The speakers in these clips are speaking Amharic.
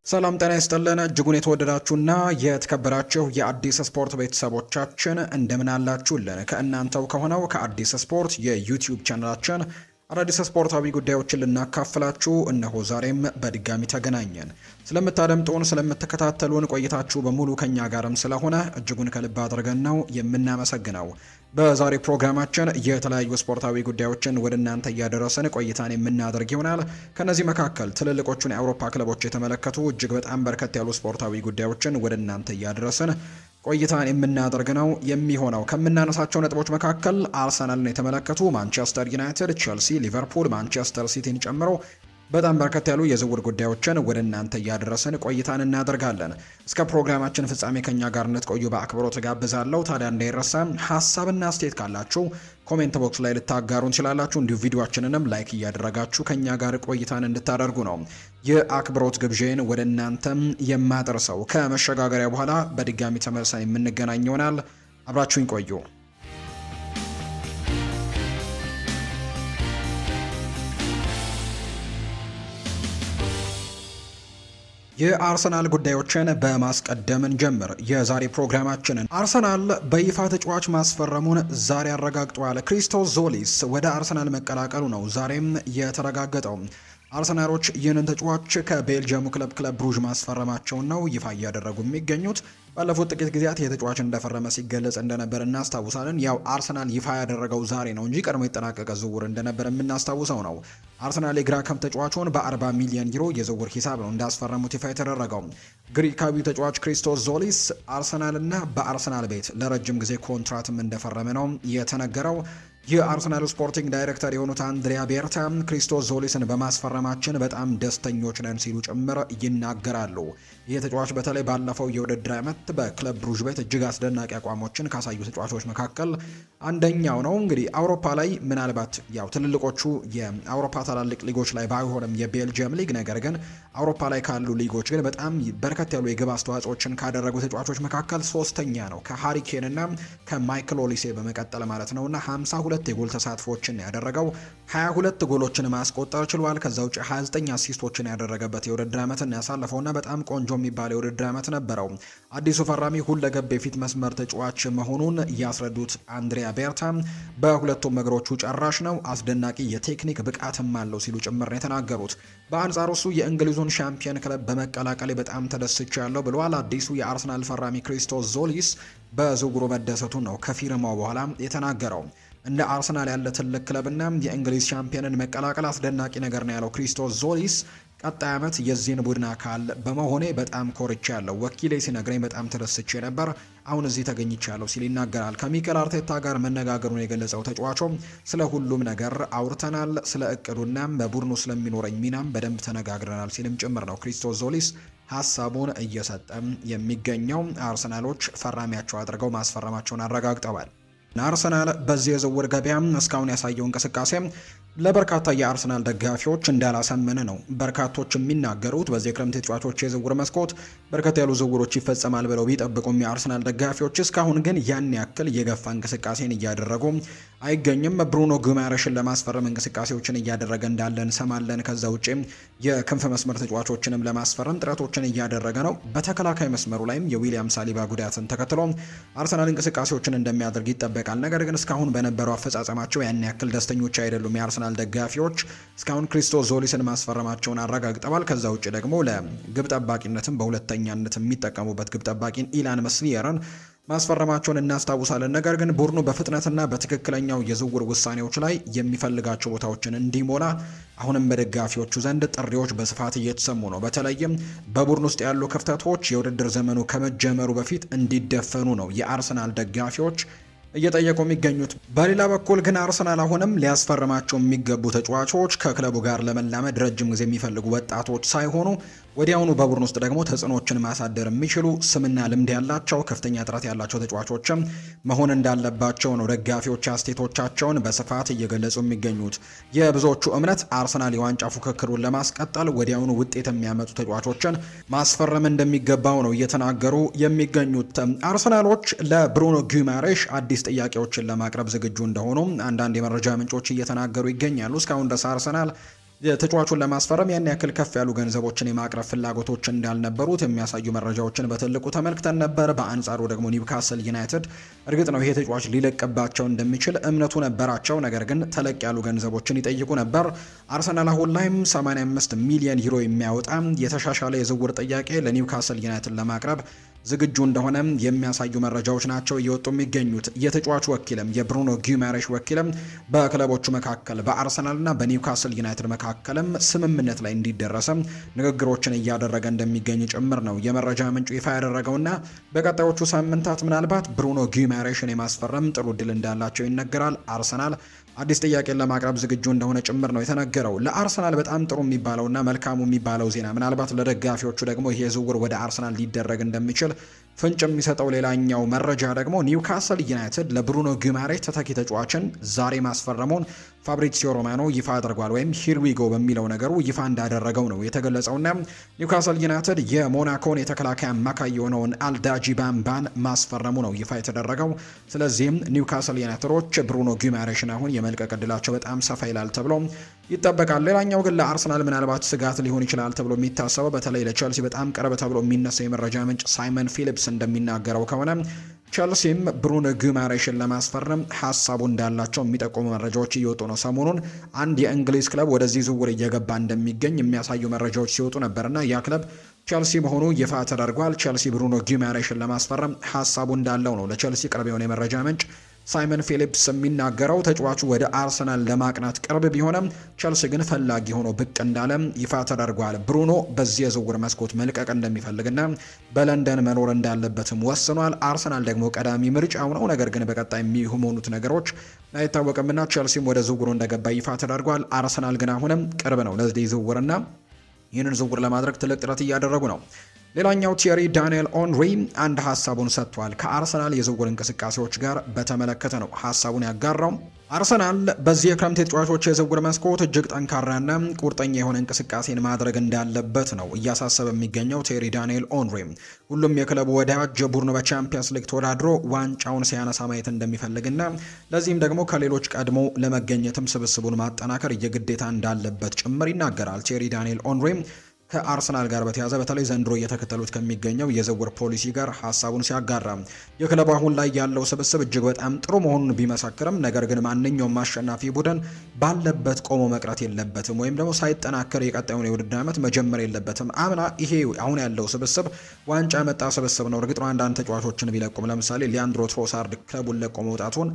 ሰላም ጤና ይስጥልን እጅጉን የተወደዳችሁና የተከበራችሁ የአዲስ ስፖርት ቤተሰቦቻችን እንደምን አላችሁልን? ከእናንተው ከሆነው ከአዲስ ስፖርት የዩቲዩብ ቻናላችን አዳዲስ ስፖርታዊ ጉዳዮችን ልናካፍላችሁ እነሆ ዛሬም በድጋሚ ተገናኘን። ስለምታደምጡን፣ ስለምትከታተሉን ቆይታችሁ በሙሉ ከኛ ጋርም ስለሆነ እጅጉን ከልብ አድርገን ነው የምናመሰግነው። በዛሬ ፕሮግራማችን የተለያዩ ስፖርታዊ ጉዳዮችን ወደ እናንተ እያደረስን ቆይታን የምናደርግ ይሆናል። ከነዚህ መካከል ትልልቆቹን የአውሮፓ ክለቦች የተመለከቱ እጅግ በጣም በርከት ያሉ ስፖርታዊ ጉዳዮችን ወደ እናንተ እያደረስን ቆይታን የምናደርግ ነው የሚሆነው። ከምናነሳቸው ነጥቦች መካከል አርሰናልን የተመለከቱ ማንቸስተር ዩናይትድ፣ ቼልሲ፣ ሊቨርፑል፣ ማንቸስተር ሲቲን ጨምሮ በጣም በርከት ያሉ የዝውውር ጉዳዮችን ወደ እናንተ እያደረስን ቆይታን እናደርጋለን። እስከ ፕሮግራማችን ፍጻሜ ከኛ ጋር እንድትቆዩ በአክብሮት ጋብዛለሁ። ታዲያ እንዳይረሳ ሀሳብና አስተያየት ካላችሁ ኮሜንት ቦክስ ላይ ልታጋሩን ትችላላችሁ። እንዲሁ ቪዲዮአችንንም ላይክ እያደረጋችሁ ከኛ ጋር ቆይታን እንድታደርጉ ነው የአክብሮት ግብዣን ወደ እናንተም የማደርሰው። ከመሸጋገሪያ በኋላ በድጋሚ ተመልሰን የምንገናኝ ይሆናል። አብራችሁኝ ቆዩ። የአርሰናል ጉዳዮችን በማስቀደም እንጀምር። የዛሬ ፕሮግራማችንን አርሰናል በይፋ ተጫዋች ማስፈረሙን ዛሬ አረጋግጧል። ክሪስቶስ ዞሊስ ወደ አርሰናል መቀላቀሉ ነው ዛሬም የተረጋገጠው። አርሰናሎች ይህንን ተጫዋች ከቤልጅየሙ ክለብ ብሩዥ ማስፈረማቸውን ነው ይፋ እያደረጉ የሚገኙት። ባለፉት ጥቂት ጊዜያት የተጫዋች እንደፈረመ ሲገለጽ እንደነበር እናስታውሳለን። ያው አርሰናል ይፋ ያደረገው ዛሬ ነው እንጂ ቀድሞ የተጠናቀቀ ዝውውር እንደነበር የምናስታውሰው ነው። አርሰናል የግራ ክንፍ ተጫዋቹን በ40 ሚሊዮን ዩሮ የዝውውር ሂሳብ ነው እንዳስፈረሙት ይፋ የተደረገው። ግሪካዊ ተጫዋች ክሪስቶስ ዞሊስ አርሰናልና በአርሰናል ቤት ለረጅም ጊዜ ኮንትራትም እንደፈረመ ነው የተነገረው። የአርሰናል ስፖርቲንግ ዳይሬክተር የሆኑት አንድሪያ ቤርታ ክሪስቶስ ዞሊስን በማስፈረማችን በጣም ደስተኞች ነን ሲሉ ጭምር ይናገራሉ። ይህ ተጫዋች በተለይ ባለፈው የውድድር ዓመት በክለብ ብሩዥ ቤት እጅግ አስደናቂ አቋሞችን ካሳዩ ተጫዋቾች መካከል አንደኛው ነው። እንግዲህ አውሮፓ ላይ ምናልባት ያው ትልልቆቹ የአውሮፓ ታላልቅ ሊጎች ላይ ባይሆንም የቤልጅየም ሊግ፣ ነገር ግን አውሮፓ ላይ ካሉ ሊጎች ግን በጣም በርከት ያሉ የግብ አስተዋጽኦችን ካደረጉ ተጫዋቾች መካከል ሶስተኛ ነው፣ ከሃሪኬን እና ከማይክል ኦሊሴ በመቀጠል ማለት ነውና 52 የጎል ተሳትፎችን ያደረገው 22 ጎሎችን ማስቆጠር ችሏል። ከዛ ውጭ 29 አሲስቶችን ያደረገበት የውድድር ዓመትን ያሳለፈውና በጣም ቆንጆ የሚባል የውድድር ዓመት ነበረው። አዲሱ ፈራሚ ሁለገብ የፊት መስመር ተጫዋች መሆኑን ያስረዱት አንድሪያ ቤርታ በሁለቱም እግሮቹ ጨራሽ ነው፣ አስደናቂ የቴክኒክ ብቃትም አለው ሲሉ ጭምር ነው የተናገሩት። በአንጻሩ እሱ የእንግሊዙን ሻምፒየን ክለብ በመቀላቀል በጣም ተደስቻለሁ ብለዋል። አዲሱ የአርሰናል ፈራሚ ክሪስቶስ ዞሊስ በዝውውሩ መደሰቱ ነው ከፊርማው በኋላ የተናገረው። እንደ አርሰናል ያለ ትልቅ ክለብና የእንግሊዝ ሻምፒዮንን መቀላቀል አስደናቂ ነገር ነው ያለው ክሪስቶስ ዞሊስ ቀጣይ ዓመት የዚህን ቡድን አካል በመሆኔ በጣም ኮርቻለሁ። ወኪሌ ሲነግረኝ በጣም ተደስቼ ነበር። አሁን እዚህ ተገኝቻለሁ ሲል ይናገራል። ከሚኬል አርቴታ ጋር መነጋገሩን የገለጸው ተጫዋቹም ስለ ሁሉም ነገር አውርተናል፣ ስለ እቅዱና በቡድኑ ስለሚኖረኝ ሚናም በደንብ ተነጋግረናል ሲልም ጭምር ነው ክሪስቶስ ዞሊስ ሀሳቡን እየሰጠም የሚገኘው። አርሰናሎች ፈራሚያቸው አድርገው ማስፈረማቸውን አረጋግጠዋል። አርሰናል በዚህ የዝውውር ገበያ እስካሁን ያሳየው እንቅስቃሴ ለበርካታ የአርሰናል ደጋፊዎች እንዳላሰመነ ነው በርካቶች የሚናገሩት። በዚህ የክረምት ተጫዋቾች የዝውውር መስኮት በርከት ያሉ ዝውውሮች ይፈጸማል ብለው ቢጠብቁም የአርሰናል ደጋፊዎች እስካሁን ግን ያን ያክል የገፋ እንቅስቃሴን እያደረጉ አይገኝም። ብሩኖ ጉማሬሽን ለማስፈረም እንቅስቃሴዎችን እያደረገ እንዳለ እንሰማለን። ከዛ ውጪ የክንፍ መስመር ተጫዋቾችንም ለማስፈረም ጥረቶችን እያደረገ ነው። በተከላካይ መስመሩ ላይም የዊሊያም ሳሊባ ጉዳትን ተከትሎ አርሰናል እንቅስቃሴዎችን እንደሚያደርግ ይጠበቃል። ነገር ግን እስካሁን በነበረው አፈጻጸማቸው ያን ያክል ደስተኞች አይደሉም። የአርሰናል ደጋፊዎች እስካሁን ክሪስቶስ ዞሊስን ማስፈረማቸውን አረጋግጠዋል። ከዛ ውጪ ደግሞ ለግብ ጠባቂነትም በሁለተኛነት የሚጠቀሙበት ግብ ጠባቂን ኢላን መስሊየርን ማስፈረማቸውን እናስታውሳለን። ነገር ግን ቡድኑ በፍጥነትና በትክክለኛው የዝውውር ውሳኔዎች ላይ የሚፈልጋቸው ቦታዎችን እንዲሞላ አሁንም በደጋፊዎቹ ዘንድ ጥሪዎች በስፋት እየተሰሙ ነው። በተለይም በቡድን ውስጥ ያሉ ክፍተቶች የውድድር ዘመኑ ከመጀመሩ በፊት እንዲደፈኑ ነው የአርሰናል ደጋፊዎች እየጠየቁ የሚገኙት። በሌላ በኩል ግን አርሰናል አሁንም ሊያስፈርማቸው የሚገቡ ተጫዋቾች ከክለቡ ጋር ለመላመድ ረጅም ጊዜ የሚፈልጉ ወጣቶች ሳይሆኑ ወዲያውኑ በቡድን ውስጥ ደግሞ ተጽዕኖችን ማሳደር የሚችሉ ስምና ልምድ ያላቸው ከፍተኛ ጥራት ያላቸው ተጫዋቾችም መሆን እንዳለባቸው ነው ደጋፊዎች አስተያየቶቻቸውን በስፋት እየገለጹ የሚገኙት። የብዙዎቹ እምነት አርሰናል የዋንጫ ፉክክሩን ለማስቀጠል ወዲያውኑ ውጤት የሚያመጡ ተጫዋቾችን ማስፈረም እንደሚገባው ነው እየተናገሩ የሚገኙት። አርሰናሎች ለብሩኖ ጉማሬሽ አዲስ ጥያቄዎችን ለማቅረብ ዝግጁ እንደሆኑ አንዳንድ የመረጃ ምንጮች እየተናገሩ ይገኛሉ። እስካሁን ድረስ አርሰናል ተጫዋቹን ለማስፈረም ያን ያክል ከፍ ያሉ ገንዘቦችን የማቅረብ ፍላጎቶች እንዳልነበሩት የሚያሳዩ መረጃዎችን በትልቁ ተመልክተን ነበር። በአንጻሩ ደግሞ ኒውካስል ዩናይትድ እርግጥ ነው ይሄ ተጫዋች ሊለቅባቸው እንደሚችል እምነቱ ነበራቸው፣ ነገር ግን ተለቅ ያሉ ገንዘቦችን ይጠይቁ ነበር። አርሰናል አሁን ላይም 85 ሚሊዮን ዩሮ የሚያወጣ የተሻሻለ የዝውውር ጥያቄ ለኒውካስል ዩናይትድ ለማቅረብ ዝግጁ እንደሆነ የሚያሳዩ መረጃዎች ናቸው እየወጡ የሚገኙት። የተጫዋቹ ወኪልም የብሩኖ ጊማሬሽ ወኪልም በክለቦቹ መካከል በአርሰናልና በኒውካስል ዩናይትድ መካከልም ስምምነት ላይ እንዲደረሰ ንግግሮችን እያደረገ እንደሚገኝ ጭምር ነው የመረጃ ምንጩ ይፋ ያደረገውና በቀጣዮቹ ሳምንታት ምናልባት ብሩኖ ጊማሬሽን የማስፈረም ጥሩ እድል እንዳላቸው ይነገራል። አርሰናል አዲስ ጥያቄን ለማቅረብ ዝግጁ እንደሆነ ጭምር ነው የተነገረው። ለአርሰናል በጣም ጥሩ የሚባለውና መልካሙ የሚባለው ዜና ምናልባት ለደጋፊዎቹ ደግሞ ይሄ ዝውውር ወደ አርሰናል ሊደረግ እንደሚችል ፍንጭ የሚሰጠው ሌላኛው መረጃ ደግሞ ኒውካስል ዩናይትድ ለብሩኖ ጊማሬሽ ተተኪ ተጫዋችን ዛሬ ማስፈረሙን ፋብሪዚዮ ሮማኖ ይፋ አድርጓል። ወይም ሂርዊጎ በሚለው ነገሩ ይፋ እንዳደረገው ነው የተገለጸውና ኒውካስል ዩናይትድ የሞናኮን የተከላካይ አማካይ የሆነውን አልዳጂ ባምባን ማስፈረሙ ነው ይፋ የተደረገው። ስለዚህም ኒውካስል ዩናይትዶች ብሩኖ ጊማሬሽን አሁን የመልቀቅ ዕድላቸው በጣም ሰፋ ይላል ተብሎ ይጠበቃል። ሌላኛው ግን ለአርሰናል ምናልባት ስጋት ሊሆን ይችላል ተብሎ የሚታሰበው በተለይ ለቸልሲ በጣም ቅርብ ተብሎ የሚነሳው የመረጃ ምንጭ ሳይመን ፊሊፕስ እንደሚናገረው ከሆነ ቸልሲም ብሩኖ ጊማሬሽን ለማስፈረም ሀሳቡ እንዳላቸው የሚጠቁሙ መረጃዎች እየወጡ ነው። ሰሞኑን አንድ የእንግሊዝ ክለብ ወደዚህ ዝውውር እየገባ እንደሚገኝ የሚያሳዩ መረጃዎች ሲወጡ ነበርና ያ ክለብ ቸልሲ መሆኑ ይፋ ተደርጓል። ቸልሲ ብሩኖ ጊማሬሽን ለማስፈረም ሀሳቡ እንዳለው ነው ለቸልሲ ቅርብ የሆነ የመረጃ ምንጭ ሳይመን ፊሊፕስ የሚናገረው። ተጫዋቹ ወደ አርሰናል ለማቅናት ቅርብ ቢሆንም ቸልሲ ግን ፈላጊ ሆኖ ብቅ እንዳለም ይፋ ተደርጓል። ብሩኖ በዚህ የዝውውር መስኮት መልቀቅ እንደሚፈልግና በለንደን መኖር እንዳለበትም ወስኗል። አርሰናል ደግሞ ቀዳሚ ምርጫው ነው። ነገር ግን በቀጣይ የሚሆኑት ነገሮች አይታወቅምና ቸልሲም ወደ ዝውውሩ እንደገባ ይፋ ተደርጓል። አርሰናል ግን አሁንም ቅርብ ነው ለዚህ ዝውውርና ይህንን ዝውውር ለማድረግ ትልቅ ጥረት እያደረጉ ነው። ሌላኛው ቲየሪ ዳንኤል ኦንሪ አንድ ሀሳቡን ሰጥቷል። ከአርሰናል የዝውውር እንቅስቃሴዎች ጋር በተመለከተ ነው ሀሳቡን ያጋራው። አርሰናል በዚህ የክረምት የተጫዋቾች የዝውውር መስኮት እጅግ ጠንካራና ቁርጠኛ የሆነ እንቅስቃሴን ማድረግ እንዳለበት ነው እያሳሰበ የሚገኘው ቲየሪ ዳንኤል ኦንሪ። ሁሉም የክለቡ ወዳጅ ቡድኑ በቻምፒየንስ ሊግ ተወዳድሮ ዋንጫውን ሲያነሳ ማየት እንደሚፈልግና ለዚህም ደግሞ ከሌሎች ቀድሞ ለመገኘትም ስብስቡን ማጠናከር የግዴታ እንዳለበት ጭምር ይናገራል። ቲየሪ ዳንኤል ኦንሪ ከአርሰናል ጋር በተያያዘ በተለይ ዘንድሮ እየተከተሉት ከሚገኘው የዝውውር ፖሊሲ ጋር ሀሳቡን ሲያጋራ የክለቡ አሁን ላይ ያለው ስብስብ እጅግ በጣም ጥሩ መሆኑን ቢመሰክርም ነገር ግን ማንኛውም አሸናፊ ቡድን ባለበት ቆሞ መቅረት የለበትም ወይም ደግሞ ሳይጠናከር የቀጣዩን የውድድር ዓመት መጀመር የለበትም። አምና ይሄ አሁን ያለው ስብስብ ዋንጫ መጣ ስብስብ ነው። እርግጥ ነው አንዳንድ ተጫዋቾችን ቢለቁም ለምሳሌ ሊያንድሮ ትሮሳርድ ክለቡን ለቆ መውጣቱን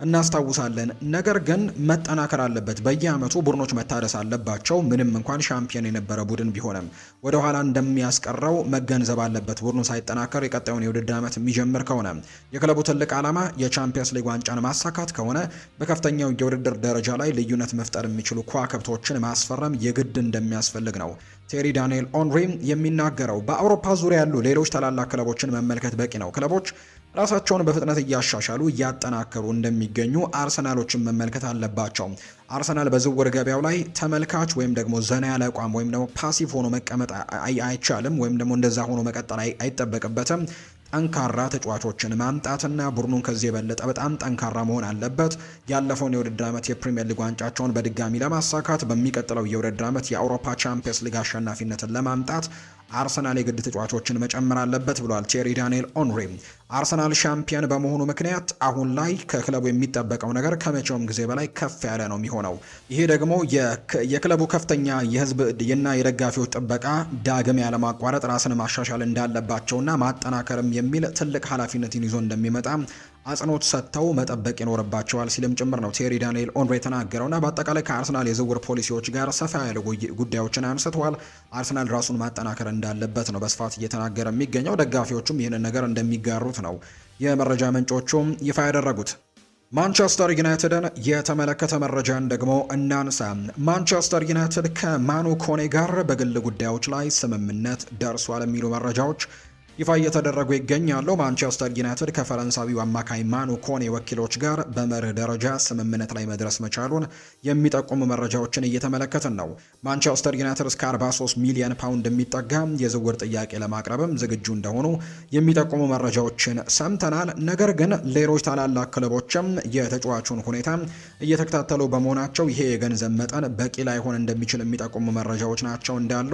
እናስታውሳለን። ነገር ግን መጠናከር አለበት። በየአመቱ ቡድኖች መታደስ አለባቸው። ምንም እንኳን ሻምፒዮን የነበረ ቡድን ቢሆንም ወደ ኋላ እንደሚያስቀረው መገንዘብ አለበት። ቡድኑ ሳይጠናከር የቀጣዩን የውድድር ዓመት የሚጀምር ከሆነ የክለቡ ትልቅ ዓላማ የቻምፒየንስ ሊግ ዋንጫን ማሳካት ከሆነ በከፍተኛው የውድድር ደረጃ ላይ ልዩነት መፍጠር የሚችሉ ከዋክብቶችን ማስፈረም የግድ እንደሚያስፈልግ ነው ቲየሪ ዳንኤል ኦንሪ የሚናገረው። በአውሮፓ ዙሪያ ያሉ ሌሎች ታላላቅ ክለቦችን መመልከት በቂ ነው። ክለቦች ራሳቸውን በፍጥነት እያሻሻሉ እያጠናከሩ እንደሚገኙ አርሰናሎችን መመልከት አለባቸው። አርሰናል በዝውውር ገበያው ላይ ተመልካች ወይም ደግሞ ዘና ያለ አቋም ወይም ደግሞ ፓሲቭ ሆኖ መቀመጥ አይቻልም ወይም ደግሞ እንደዛ ሆኖ መቀጠል አይጠበቅበትም። ጠንካራ ተጫዋቾችን ማምጣትና ቡድኑን ከዚህ የበለጠ በጣም ጠንካራ መሆን አለበት። ያለፈውን የውድድር ዓመት የፕሪሚየር ሊግ ዋንጫቸውን በድጋሚ ለማሳካት በሚቀጥለው የውድድር ዓመት የአውሮፓ ቻምፒየንስ ሊግ አሸናፊነትን ለማምጣት አርሰናል የግድ ተጫዋቾችን መጨመር አለበት ብሏል ቲየሪ ዳንኤል ኦንሪ። አርሰናል ሻምፒየን በመሆኑ ምክንያት አሁን ላይ ከክለቡ የሚጠበቀው ነገር ከመቼውም ጊዜ በላይ ከፍ ያለ ነው የሚሆነው። ይሄ ደግሞ የክለቡ ከፍተኛ የህዝብ እና የደጋፊዎች ጥበቃ ዳግም ያለማቋረጥ ራስን ማሻሻል እንዳለባቸውና ማጠናከርም የሚል ትልቅ ኃላፊነትን ይዞ እንደሚመጣ አጽንኦት ሰጥተው መጠበቅ ይኖርባቸዋል ሲልም ጭምር ነው ቲየሪ ዳንኤል ኦንሪ የተናገረውና በአጠቃላይ ከአርሰናል የዝውውር ፖሊሲዎች ጋር ሰፋ ያለ ጉዳዮችን አንስተዋል። አርሰናል ራሱን ማጠናከር እንዳለበት ነው በስፋት እየተናገረ የሚገኘው። ደጋፊዎቹም ይህንን ነገር እንደሚጋሩት ነው የመረጃ ምንጮቹም ይፋ ያደረጉት። ማንቸስተር ዩናይትድን የተመለከተ መረጃን ደግሞ እናንሳ። ማንቸስተር ዩናይትድ ከማኑ ኮኔ ጋር በግል ጉዳዮች ላይ ስምምነት ደርሷል የሚሉ መረጃዎች ይፋ እየተደረጉ ይገኛሉ። ማንቸስተር ዩናይትድ ከፈረንሳዊው አማካይ ማኑ ኮኔ ወኪሎች ጋር በመርህ ደረጃ ስምምነት ላይ መድረስ መቻሉን የሚጠቁሙ መረጃዎችን እየተመለከትን ነው። ማንቸስተር ዩናይትድ እስከ 43 ሚሊዮን ፓውንድ የሚጠጋ የዝውውር ጥያቄ ለማቅረብም ዝግጁ እንደሆኑ የሚጠቁሙ መረጃዎችን ሰምተናል። ነገር ግን ሌሎች ታላላቅ ክለቦችም የተጫዋቹን ሁኔታ እየተከታተሉ በመሆናቸው ይሄ የገንዘብ መጠን በቂ ላይሆን እንደሚችል የሚጠቁሙ መረጃዎች ናቸው እንዳሉ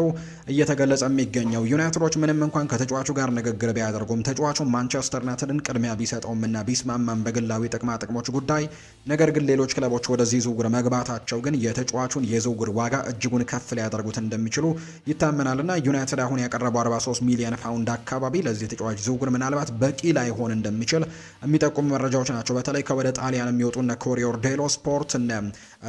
እየተገለጸ የሚገኘው። ዩናይትዶች ምንም እንኳን ከተጫዋቹ ጋር ንግግር ቢያደርጉም ተጫዋቹን ማንቸስተር ዩናይትድን ቅድሚያ ቢሰጠውምና ቢስማማም በግላዊ ጥቅሞች ጉዳይ፣ ነገር ግን ሌሎች ክለቦች ወደዚህ ዝውውር መግባታቸው ግን የተጫዋቹን የዝውውር ዋጋ እጅጉን ከፍ ሊያደርጉት እንደሚችሉ ይታመናልና ዩናይትድ አሁን ያቀረበው 43 ሚሊዮን ፓውንድ አካባቢ ለዚህ ተጫዋች ዝውውር ምናልባት በቂ ላይሆን እንደሚችል የሚጠቁሙ መረጃዎች ናቸው። በተለይ ከወደ ጣሊያን የሚወጡና ኮሪዮር ዴሎ ስፖርት እና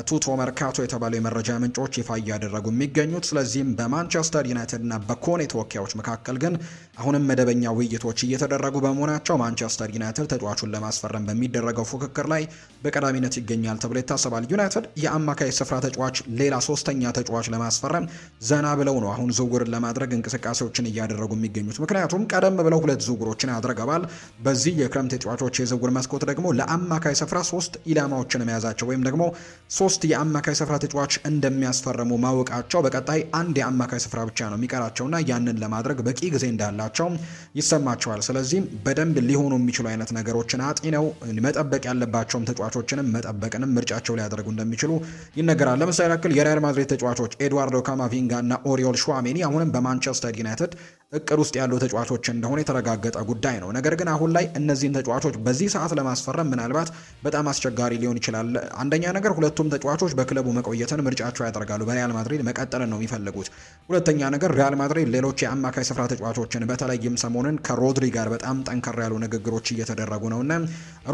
ቱቶ መርካቶ የተባሉ የመረጃ ምንጮች ይፋ እያደረጉ የሚገኙት። ስለዚህም በማንቸስተር ዩናይትድ እና በኮኔ ተወካዮች መካከል ግን አሁንም መደበኛ ውይይቶች እየተደረጉ በመሆናቸው ማንቸስተር ዩናይትድ ተጫዋቹን ለማስፈረም በሚደረገው ፉክክር ላይ በቀዳሚነት ይገኛል ተብሎ ይታሰባል። ዩናይትድ የአማካይ ስፍራ ተጫዋች፣ ሌላ ሶስተኛ ተጫዋች ለማስፈረም ዘና ብለው ነው አሁን ዝውውርን ለማድረግ እንቅስቃሴዎችን እያደረጉ የሚገኙት። ምክንያቱም ቀደም ብለው 2 ዝውውሮችን አድርገዋል። በዚህ የክረምት ተጫዋቾች የዝውውር መስኮት ደግሞ ለአማካይ ስፍራ 3 ኢላማዎችን መያዛቸው ወይም ደግሞ 3 የአማካይ ስፍራ ተጫዋች እንደሚያስፈርሙ ማወቃቸው በቀጣይ አንድ የአማካይ ስፍራ ብቻ ነው የሚቀራቸውና ያንን ለማድረግ በቂ ጊዜ እንዳላቸው ይሰማቸዋል። ስለዚህም በደንብ ሊሆኑ የሚችሉ አይነት ነገሮችን አጥነው መጠበቅ ያለባቸውም ተጫዋቾችንም መጠበቅንም ምርጫቸው ሊያደርጉ እንደሚችሉ ይነገራል። ለምሳሌ ያክል የሪያል ማድሪድ ተጫዋቾች ኤድዋርዶ ካማቪንጋ እና ኦሪዮል ሹዋሜኒ አሁንም በማንቸስተር ዩናይትድ እቅድ ውስጥ ያሉ ተጫዋቾች እንደሆነ የተረጋገጠ ጉዳይ ነው። ነገር ግን አሁን ላይ እነዚህን ተጫዋቾች በዚህ ሰዓት ለማስፈረም ምናልባት በጣም አስቸጋሪ ሊሆን ይችላል። አንደኛ ነገር ሁለቱም ተጫዋቾች በክለቡ መቆየትን ምርጫቸው ያደርጋሉ። በሪያል ማድሪድ መቀጠልን ነው የሚፈልጉት። ሁለተኛ ነገር ሪያል ማድሪድ ሌሎች የአማካይ ስፍራ ተጫዋቾችን በተለይም ሰሞኑን ከሮድሪ ጋር በጣም ጠንከር ያሉ ንግግሮች እየተደረጉ ነውና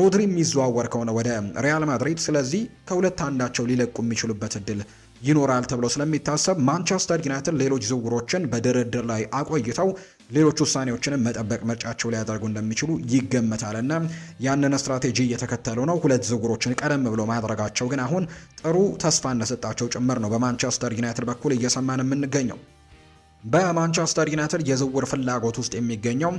ሮድሪ የሚዘዋወር ከሆነ ወደ ሪያል ማድሪድ ስለዚህ ከሁለት አንዳቸው ሊለቁ የሚችሉበት እድል ይኖራል ተብሎ ስለሚታሰብ ማንቸስተር ዩናይትድ ሌሎች ዝውውሮችን በድርድር ላይ አቆይተው ሌሎች ውሳኔዎችንም መጠበቅ ምርጫቸው ሊያደርጉ እንደሚችሉ ይገመታልና ያንን ስትራቴጂ እየተከተሉ ነው። 2 ዝውውሮችን ቀደም ብሎ ማድረጋቸው ግን አሁን ጥሩ ተስፋ እንደሰጣቸው ጭምር ነው በማንቸስተር ዩናይትድ በኩል እየሰማን የምንገኘው። በማንቸስተር ዩናይትድ የዝውውር ፍላጎት ውስጥ የሚገኘው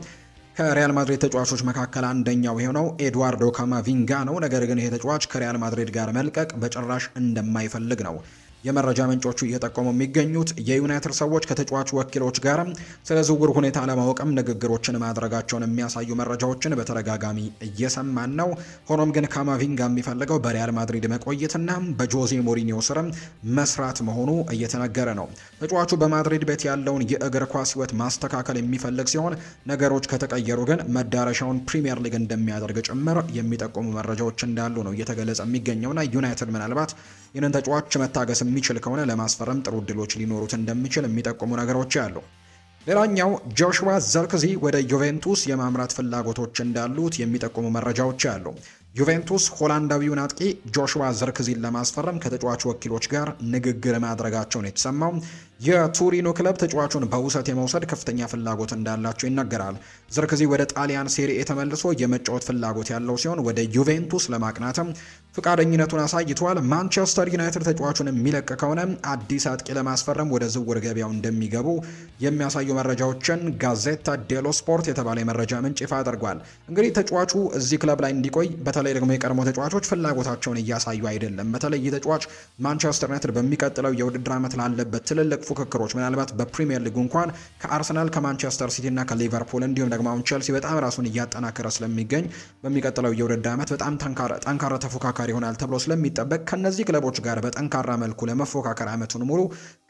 ከሪያል ማድሪድ ተጫዋቾች መካከል አንደኛው የሆነው ኤድዋርዶ ካማቪንጋ ነው። ነገር ግን ይሄ ተጫዋች ከሪያል ማድሪድ ጋር መልቀቅ በጭራሽ እንደማይፈልግ ነው የመረጃ ምንጮቹ እየጠቆሙ የሚገኙት። የዩናይትድ ሰዎች ከተጫዋቹ ወኪሎች ጋር ስለ ዝውውር ሁኔታ ለማወቅም ንግግሮችን ማድረጋቸውን የሚያሳዩ መረጃዎችን በተደጋጋሚ እየሰማን ነው። ሆኖም ግን ካማቪንጋ የሚፈልገው በሪያል ማድሪድ መቆየትና በጆዜ ሞሪኒዮ ስር መስራት መሆኑ እየተነገረ ነው። ተጫዋቹ በማድሪድ ቤት ያለውን የእግር ኳስ ሕይወት ማስተካከል የሚፈልግ ሲሆን ነገሮች ከተቀየሩ ግን መዳረሻውን ፕሪሚየር ሊግ እንደሚያደርግ ጭምር የሚጠቁሙ መረጃዎች እንዳሉ ነው እየተገለጸ የሚገኘውና ዩናይትድ ምናልባት ይህንን ተጫዋች መታገስ የሚችል ከሆነ ለማስፈረም ጥሩ እድሎች ሊኖሩት እንደሚችል የሚጠቁሙ ነገሮች አሉ። ሌላኛው ጆሹዋ ዘርክዚ ወደ ዩቬንቱስ የማምራት ፍላጎቶች እንዳሉት የሚጠቁሙ መረጃዎች አሉ። ዩቬንቱስ ሆላንዳዊውን አጥቂ ጆሹዋ ዘርክዚን ለማስፈረም ከተጫዋቹ ወኪሎች ጋር ንግግር ማድረጋቸውን የተሰማው የቱሪኖ ክለብ ተጫዋቹን በውሰት የመውሰድ ከፍተኛ ፍላጎት እንዳላቸው ይነገራል። ዘርክዚ ወደ ጣሊያን ሴሪኤ ተመልሶ የመጫወት ፍላጎት ያለው ሲሆን ወደ ዩቬንቱስ ለማቅናትም ፍቃደኝነቱን አሳይቷል። ማንቸስተር ዩናይትድ ተጫዋቹን የሚለቅ ከሆነ አዲስ አጥቂ ለማስፈረም ወደ ዝውውር ገበያው እንደሚገቡ የሚያሳዩ መረጃዎችን ጋዜታ ዴሎ ስፖርት የተባለ የመረጃ ምንጭ ይፋ አድርጓል። እንግዲህ ተጫዋቹ እዚህ ክለብ ላይ እንዲቆይ በተለይ ደግሞ የቀድሞ ተጫዋቾች ፍላጎታቸውን እያሳዩ አይደለም። በተለይ ተጫዋች ማንቸስተር ዩናይትድ በሚቀጥለው የውድድር ዓመት ላለበት ትልልቅ ፉክክሮች ምናልባት በፕሪሚየር ሊግ እንኳን ከአርሰናል ከማንቸስተር ሲቲ እና ከሊቨርፑል እንዲሁም ደግሞ አሁን ቼልሲ በጣም ራሱን እያጠናከረ ስለሚገኝ በሚቀጥለው የውድድር ዓመት በጣም ጠንካራ ተፎካካሪ ይሆናል ተብሎ ስለሚጠበቅ ከነዚህ ክለቦች ጋር በጠንካራ መልኩ ለመፎካከር ዓመቱን ሙሉ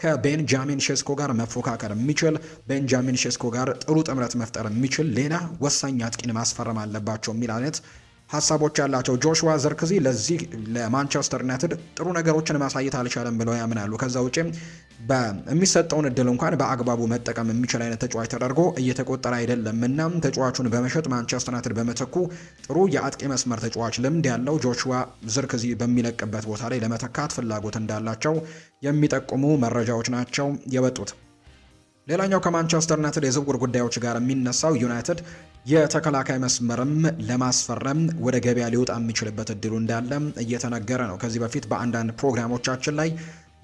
ከቤንጃሚን ሼስኮ ጋር መፎካከር የሚችል ቤንጃሚን ሼስኮ ጋር ጥሩ ጥምረት መፍጠር የሚችል ሌላ ወሳኝ አጥቂን ማስፈረም አለባቸው የሚል አይነት ሀሳቦች ያላቸው ጆሹዋ ዘርክዚ ለዚህ ለማንቸስተር ዩናይትድ ጥሩ ነገሮችን ማሳየት አልቻለም ብለው ያምናሉ። ከዛ ውጪ በሚሰጠውን እድል እንኳን በአግባቡ መጠቀም የሚችል አይነት ተጫዋች ተደርጎ እየተቆጠረ አይደለም እና ተጫዋቹን በመሸጥ ማንቸስተር ዩናይትድ በመተኩ ጥሩ የአጥቂ መስመር ተጫዋች ልምድ ያለው ጆሹዋ ዘርክዚ በሚለቅበት ቦታ ላይ ለመተካት ፍላጎት እንዳላቸው የሚጠቁሙ መረጃዎች ናቸው የወጡት። ሌላኛው ከማንቸስተር ዩናይትድ የዝውውር ጉዳዮች ጋር የሚነሳው ዩናይትድ የተከላካይ መስመርም ለማስፈረም ወደ ገበያ ሊወጣ የሚችልበት እድሉ እንዳለ እየተነገረ ነው። ከዚህ በፊት በአንዳንድ ፕሮግራሞቻችን ላይ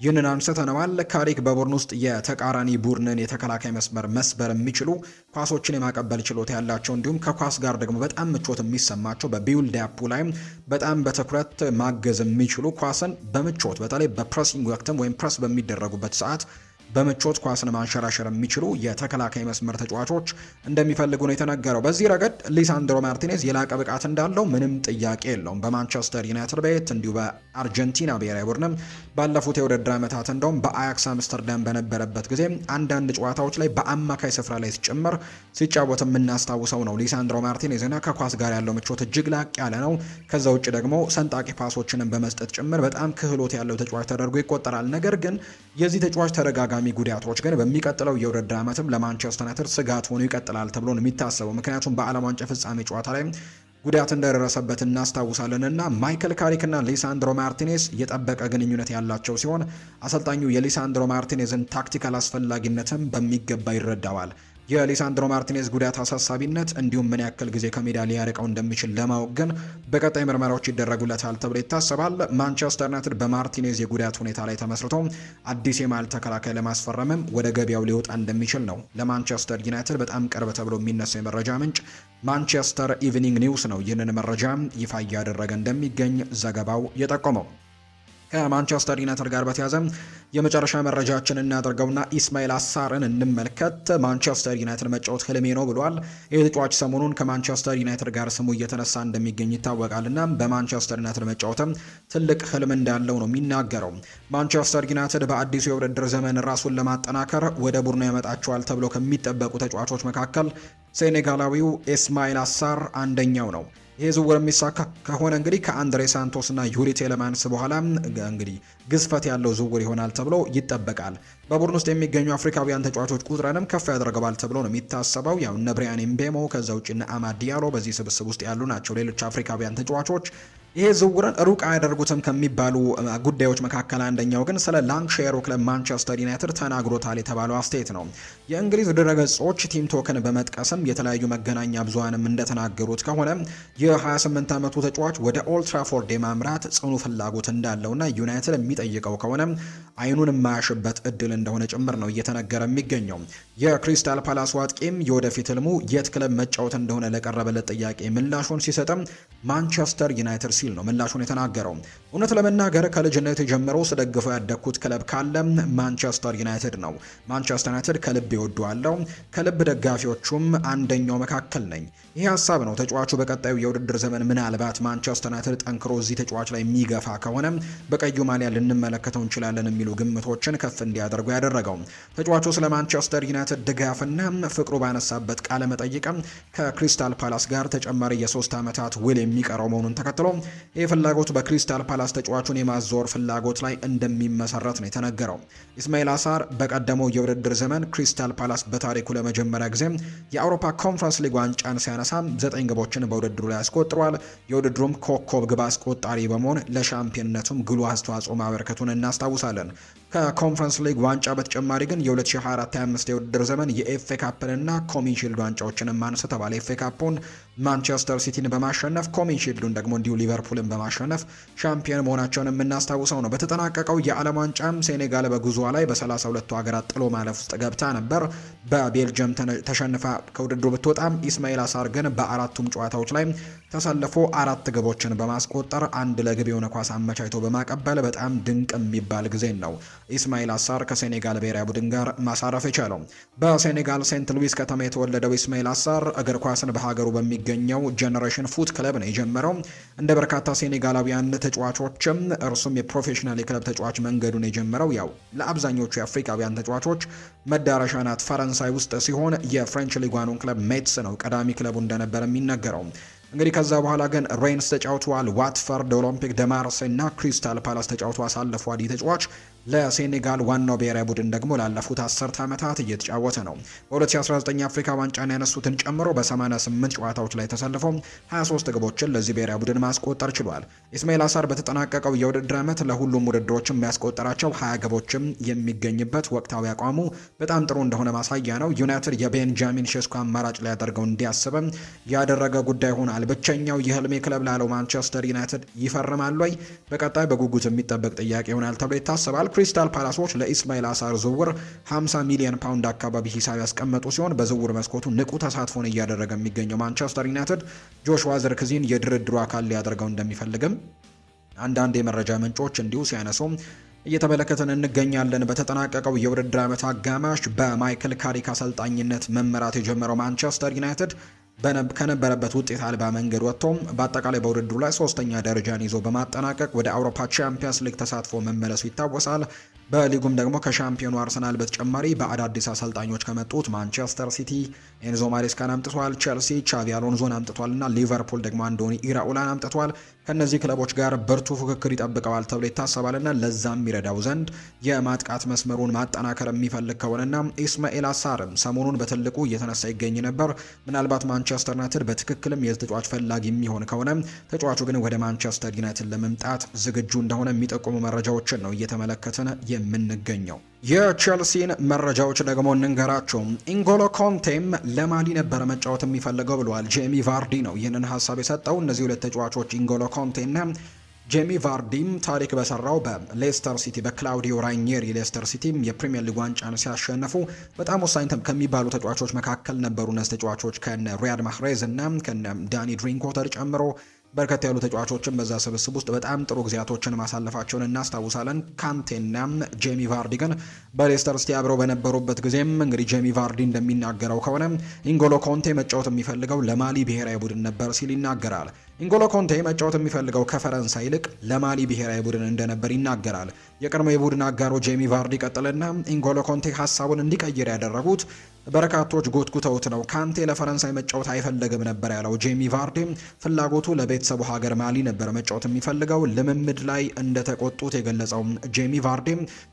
ይህንን አንስተነዋል። ካሪክ በቡድን ውስጥ የተቃራኒ ቡድንን የተከላካይ መስበር የሚችሉ ኳሶችን የማቀበል ችሎታ ያላቸው እንዲሁም ከኳስ ጋር ደግሞ በጣም ምቾት የሚሰማቸው በቢውልድ አፑ ላይም በጣም በትኩረት ማገዝ የሚችሉ ኳስን በምቾት በተለይ በፕሬሲንግ ወቅትም ወይም ፕረስ በሚደረጉበት ሰዓት በምቾት ኳስን ማንሸራሸር የሚችሉ የተከላካይ መስመር ተጫዋቾች እንደሚፈልጉ ነው የተነገረው። በዚህ ረገድ ሊሳንድሮ ማርቲኔዝ የላቀ ብቃት እንዳለው ምንም ጥያቄ የለውም። በማንቸስተር ዩናይትድ ቤት እንዲሁ በአርጀንቲና ብሔራዊ ቡድንም ባለፉት የውድድር ዓመታት እንደውም በአያክስ አምስተርዳም በነበረበት ጊዜ አንዳንድ ጨዋታዎች ላይ በአማካይ ስፍራ ላይ ሲጨመር ሲጫወት የምናስታውሰው ነው። ሊሳንድሮ ማርቲኔዝ እና ከኳስ ጋር ያለው ምቾት እጅግ ላቅ ያለ ነው። ከዛ ውጭ ደግሞ ሰንጣቂ ፓሶችንም በመስጠት ጭምር በጣም ክህሎት ያለው ተጫዋች ተደርጎ ይቆጠራል። ነገር ግን የዚህ ተጫዋች ተደጋጋሚ ጉዳቶች ግን በሚቀጥለው የውድድር ዓመትም ለማንቸስተር ዩናይትድ ስጋት ሆኖ ይቀጥላል ተብሎ ነው የሚታሰበው። ምክንያቱም በዓለም ዋንጫ ፍጻሜ ጨዋታ ላይ ጉዳት እንደደረሰበት እናስታውሳለን እና ማይክል ካሪክ እና ሊሳንድሮ ማርቲኔዝ የጠበቀ ግንኙነት ያላቸው ሲሆን አሰልጣኙ የሊሳንድሮ ማርቲኔዝን ታክቲካል አስፈላጊነትም በሚገባ ይረዳዋል። የሊሳንድሮ ማርቲኔዝ ጉዳት አሳሳቢነት እንዲሁም ምን ያክል ጊዜ ከሜዳ ሊያርቀው እንደሚችል ለማወቅ ግን በቀጣይ ምርመራዎች ይደረጉለታል ተብሎ ይታሰባል። ማንቸስተር ዩናይትድ በማርቲኔዝ የጉዳት ሁኔታ ላይ ተመስርቶ አዲስ የመሃል ተከላካይ ለማስፈረምም ወደ ገበያው ሊወጣ እንደሚችል ነው ለማንቸስተር ዩናይትድ በጣም ቅርብ ተብሎ የሚነሳው የመረጃ ምንጭ ማንቸስተር ኢቭኒንግ ኒውስ ነው ይህንን መረጃ ይፋ እያደረገ እንደሚገኝ ዘገባው የጠቆመው። ከማንቸስተር ዩናይትድ ጋር በተያያዘ የመጨረሻ መረጃችን እናደርገውና ኢስማኤል አሳርን እንመልከት። ማንቸስተር ዩናይትድ መጫወት ህልሜ ነው ብሏል። ይህ ተጫዋች ሰሞኑን ከማንቸስተር ዩናይትድ ጋር ስሙ እየተነሳ እንደሚገኝ ይታወቃልና በማንቸስተር ዩናይትድ መጫወትም ትልቅ ህልም እንዳለው ነው የሚናገረው። ማንቸስተር ዩናይትድ በአዲሱ የውድድር ዘመን ራሱን ለማጠናከር ወደ ቡድኑ ያመጣቸዋል ተብሎ ከሚጠበቁ ተጫዋቾች መካከል ሴኔጋላዊው ኢስማኤል አሳር አንደኛው ነው። ይሄ ዝውውር የሚሳካ ከሆነ እንግዲህ ከአንድሬ ሳንቶስ እና ዩሪ ቴሌማንስ በኋላ እንግዲህ ግዝፈት ያለው ዝውውር ይሆናል ተብሎ ይጠበቃል። በቡድን ውስጥ የሚገኙ አፍሪካውያን ተጫዋቾች ቁጥርንም ከፍ ያደርገዋል ተብሎ ነው የሚታሰበው። ያው እነ ብሪያን ኤምቤሞ ከዛ ውጭ እነ አማድ ዲያሎ በዚህ ስብስብ ውስጥ ያሉ ናቸው። ሌሎች አፍሪካውያን ተጫዋቾች ይሄ ዝውውርን ሩቅ አያደርጉትም ከሚባሉ ጉዳዮች መካከል አንደኛው ግን ስለ ላንክሻየሩ ክለብ ማንቸስተር ዩናይትድ ተናግሮታል የተባለው አስተያየት ነው። የእንግሊዝ ድረገጾች ቲም ቶክን በመጥቀስም የተለያዩ መገናኛ ብዙሃንም እንደተናገሩት ከሆነ የ28 ዓመቱ ተጫዋች ወደ ኦልድ ትራፎርድ የማምራት ጽኑ ፍላጎት እንዳለውና ዩናይትድ የሚጠይቀው ከሆነ አይኑን የማያሽበት እድል እንደሆነ ጭምር ነው እየተነገረ የሚገኘው። የክሪስታል ፓላስ አጥቂም የወደፊት ህልሙ የት ክለብ መጫወት እንደሆነ ለቀረበለት ጥያቄ ምላሹን ሲሰጥም ማንቸስተር ዩናይትድ ሲል ነው ምላሹን የተናገረው። እውነት ለመናገር ከልጅነት ጀምሮ ስደግፈው ያደግኩት ክለብ ካለ ማንቸስተር ዩናይትድ ነው። ማንቸስተር ዩናይትድ ከልብ ይወደዋለሁ፣ ከልብ ደጋፊዎቹም አንደኛው መካከል ነኝ። ይህ ሀሳብ ነው ተጫዋቹ በቀጣዩ የውድድር ዘመን ምናልባት ማንቸስተር ዩናይትድ ጠንክሮ እዚህ ተጫዋች ላይ የሚገፋ ከሆነ በቀዩ ማሊያ ልንመለከተው እንችላለን የሚሉ ግምቶችን ከፍ እንዲያደርጉ ያደረገው። ተጫዋቹ ስለ ማንቸስተር ዩናይትድ ድጋፍና ፍቅሩ ባነሳበት ቃለ መጠይቅም ከክሪስታል ፓላስ ጋር ተጨማሪ የ3 ዓመታት ውል የሚቀረው መሆኑን ተከትሎ ይህ ፍላጎት በክሪስታል ፓላስ ተጫዋቹን የማዞር ፍላጎት ላይ እንደሚመሰረት ነው የተነገረው። ኢስማኤል አሳር በቀደመው የውድድር ዘመን ክሪስታል ፓላስ በታሪኩ ለመጀመሪያ ጊዜ የአውሮፓ ኮንፈረንስ ሊግ ዋንጫን ሲያነሳ 9 ግቦችን በውድድሩ ላይ አስቆጥሯል። የውድድሩም ኮከብ ግብ አስቆጣሪ በመሆን ለሻምፒዮንነቱም ጉልህ አስተዋጽኦ ማበርከቱን እናስታውሳለን። ከኮንፈረንስ ሊግ ዋንጫ በተጨማሪ ግን የ2024-25 የውድድር ዘመን የኤፍኤ ካፕንና ኮሚንሺልድ ዋንጫዎችንም አንስተዋል። ኤፍኤ ካፑን ማንቸስተር ሲቲን በማሸነፍ ኮሚንሺልዱን ደግሞ እንዲሁ ሊቨርፑልን በማሸነፍ ሻምፒዮን መሆናቸውን የምናስታውሰው ነው። በተጠናቀቀው የዓለም ዋንጫም ሴኔጋል በጉዞዋ ላይ በ32ቱ ሀገራት ጥሎ ማለፍ ውስጥ ገብታ ነበር። በቤልጅየም ተሸንፋ ከውድድሩ ብትወጣም ኢስማኤል አሳር ግን በአራቱም ጨዋታዎች ላይ ተሰልፎ 4 ግቦችን በማስቆጠር አንድ ለግብ የሆነ ኳስ አመቻችቶ በማቀበል በጣም ድንቅ የሚባል ጊዜ ነው ኢስማኤል አሳር ከሴኔጋል ብሔራዊ ቡድን ጋር ማሳረፍ የቻለው። በሴኔጋል ሴንት ሉዊስ ከተማ የተወለደው ኢስማኤል አሳር እግር ኳስን በሀገሩ በሚገኘው ጄኔሬሽን ፉት ክለብ ነው የጀመረው። እንደ በርካታ ሴኔጋላውያን ተጫዋቾችም እርሱም የፕሮፌሽናል የክለብ ተጫዋች መንገዱን የጀመረው ያው ለአብዛኞቹ የአፍሪካውያን ተጫዋቾች መዳረሻ ናት ፈረንሳይ ውስጥ ሲሆን የፍሬንች ሊጓኑን ክለብ ሜትስ ነው ቀዳሚ ክለቡ እንደነበረ የሚነገረው። እንግዲህ ከዛ በኋላ ግን ሬንስ ተጫውተዋል፣ ዋትፈርድ፣ ኦሎምፒክ ደ ማርሴይ እና ክሪስታል ፓላስ ተጫውተው አሳልፏል። ይህ ተጫዋች ለሴኔጋል ዋናው ብሔራዊ ቡድን ደግሞ ላለፉት 10 ዓመታት እየተጫወተ ነው። በ2019 አፍሪካ ዋንጫን ያነሱትን ጨምሮ በ88 ጨዋታዎች ላይ ተሰልፎ 23 ግቦችን ለዚህ ብሔራዊ ቡድን ማስቆጠር ችሏል። ኢስማኤል አሳር በተጠናቀቀው የውድድር ዓመት ለሁሉም ውድድሮች የሚያስቆጠራቸው 20 ግቦችም የሚገኝበት ወቅታዊ አቋሙ በጣም ጥሩ እንደሆነ ማሳያ ነው። ዩናይትድ የቤንጃሚን ሼስኮ አማራጭ ሊያደርገው እንዲያስብም ያደረገ ጉዳይ ሆኗል። ብቸኛው የህልሜ ክለብ ላለው ማንቸስተር ዩናይትድ ይፈርማል ወይ? በቀጣይ በጉጉት የሚጠበቅ ጥያቄ ይሆናል ተብሎ ይታሰባል። ክሪስታል ፓላሶች ለኢስማኤል አሳር ዝውውር 50 ሚሊዮን ፓውንድ አካባቢ ሂሳብ ያስቀመጡ ሲሆን በዝውውር መስኮቱ ንቁ ተሳትፎን እያደረገ የሚገኘው ማንቸስተር ዩናይትድ ጆሹዋ ዝርክዚን የድርድሩ አካል ሊያደርገው እንደሚፈልግም አንዳንድ የመረጃ ምንጮች እንዲሁ ሲያነሱም እየተመለከተን እንገኛለን። በተጠናቀቀው የውድድር ዓመት አጋማሽ በማይክል ካሪክ አሰልጣኝነት መመራት የጀመረው ማንቸስተር ዩናይትድ ከነበረበት ውጤት አልባ መንገድ ወጥቶም በአጠቃላይ በውድድሩ ላይ 3ኛ ደረጃን ይዞ በማጠናቀቅ ወደ አውሮፓ ቻምፒየንስ ሊግ ተሳትፎ መመለሱ ይታወሳል። በሊጉም ደግሞ ከሻምፒዮኑ አርሰናል በተጨማሪ በአዳዲስ አሰልጣኞች ከመጡት ማንቸስተር ሲቲ ኤንዞ ማሬስካን አምጥቷል፣ ቼልሲ ቻቪ አሎንዞን አምጥቷልና ሊቨርፑል ደግሞ አንዶኒ ኢራኡላን አምጥቷል። ከነዚህ ክለቦች ጋር ብርቱ ፉክክር ይጠብቀዋል ተብሎ ይታሰባልና ለዛም ይረዳው ዘንድ የማጥቃት መስመሩን ማጠናከር የሚፈልግ ከሆነና ኢስማኤል አሳርም ሰሞኑን በትልቁ እየተነሳ ይገኝ ነበር። ምናልባት ማንቸስተር ዩናይትድ በትክክልም የተጫዋች ፈላጊ የሚሆን ከሆነ ተጫዋቹ ግን ወደ ማንቸስተር ዩናይትድ ለመምጣት ዝግጁ እንደሆነ የሚጠቁሙ መረጃዎችን ነው እየተመለከትን የምንገኘው። የቼልሲን መረጃዎች ደግሞ እንንገራቸው። ኢንጎሎ ኮንቴም ለማሊ ነበር መጫወት የሚፈልገው ብለዋል። ጄሚ ቫርዲ ነው ይህንን ሀሳብ የሰጠው። እነዚህ ሁለት ተጫዋቾች ኢንጎሎ ኮንቴና ጄሚ ቫርዲም ታሪክ በሰራው በሌስተር ሲቲ በክላውዲዮ ራኒየሪ ሌስተር ሲቲም የፕሪሚየር ሊግ ዋንጫን ሲያሸንፉ በጣም ወሳኝ ከሚባሉ ተጫዋቾች መካከል ነበሩ። እነዚህ ተጫዋቾች ከነ ሪያድ ማህሬዝ እና ከነ ዳኒ ድሪንኮተር ጨምሮ በርከት ያሉ ተጫዋቾችን በዛ ስብስብ ውስጥ በጣም ጥሩ ጊዜያቶችን ማሳለፋቸውን እናስታውሳለን። ካንቴና ጄሚ ቫርዲ ግን በሌስተር ሲቲ አብረው በነበሩበት ጊዜም እንግዲህ ጄሚ ቫርዲ እንደሚናገረው ከሆነ ኢንጎሎ ኮንቴ መጫወት የሚፈልገው ለማሊ ብሔራዊ ቡድን ነበር ሲል ይናገራል። ኢንጎሎ ኮንቴ መጫወት የሚፈልገው ከፈረንሳይ ይልቅ ለማሊ ብሔራዊ ቡድን እንደነበር ይናገራል። የቀድሞ የቡድን አጋሩ ጄሚ ቫርዲ ቀጥልና ኢንጎሎ ኮንቴ ሀሳቡን እንዲቀይር ያደረጉት በርካቶች ጎትጉተውት ነው። ካንቴ ለፈረንሳይ መጫወት አይፈልግም ነበር ያለው ጄሚ ቫርዲ ፍላጎቱ ለቤተሰቡ ሀገር ማሊ ነበር መጫወት የሚፈልገው። ልምምድ ላይ እንደተቆጡት የገለጸው ጄሚ ቫርዲ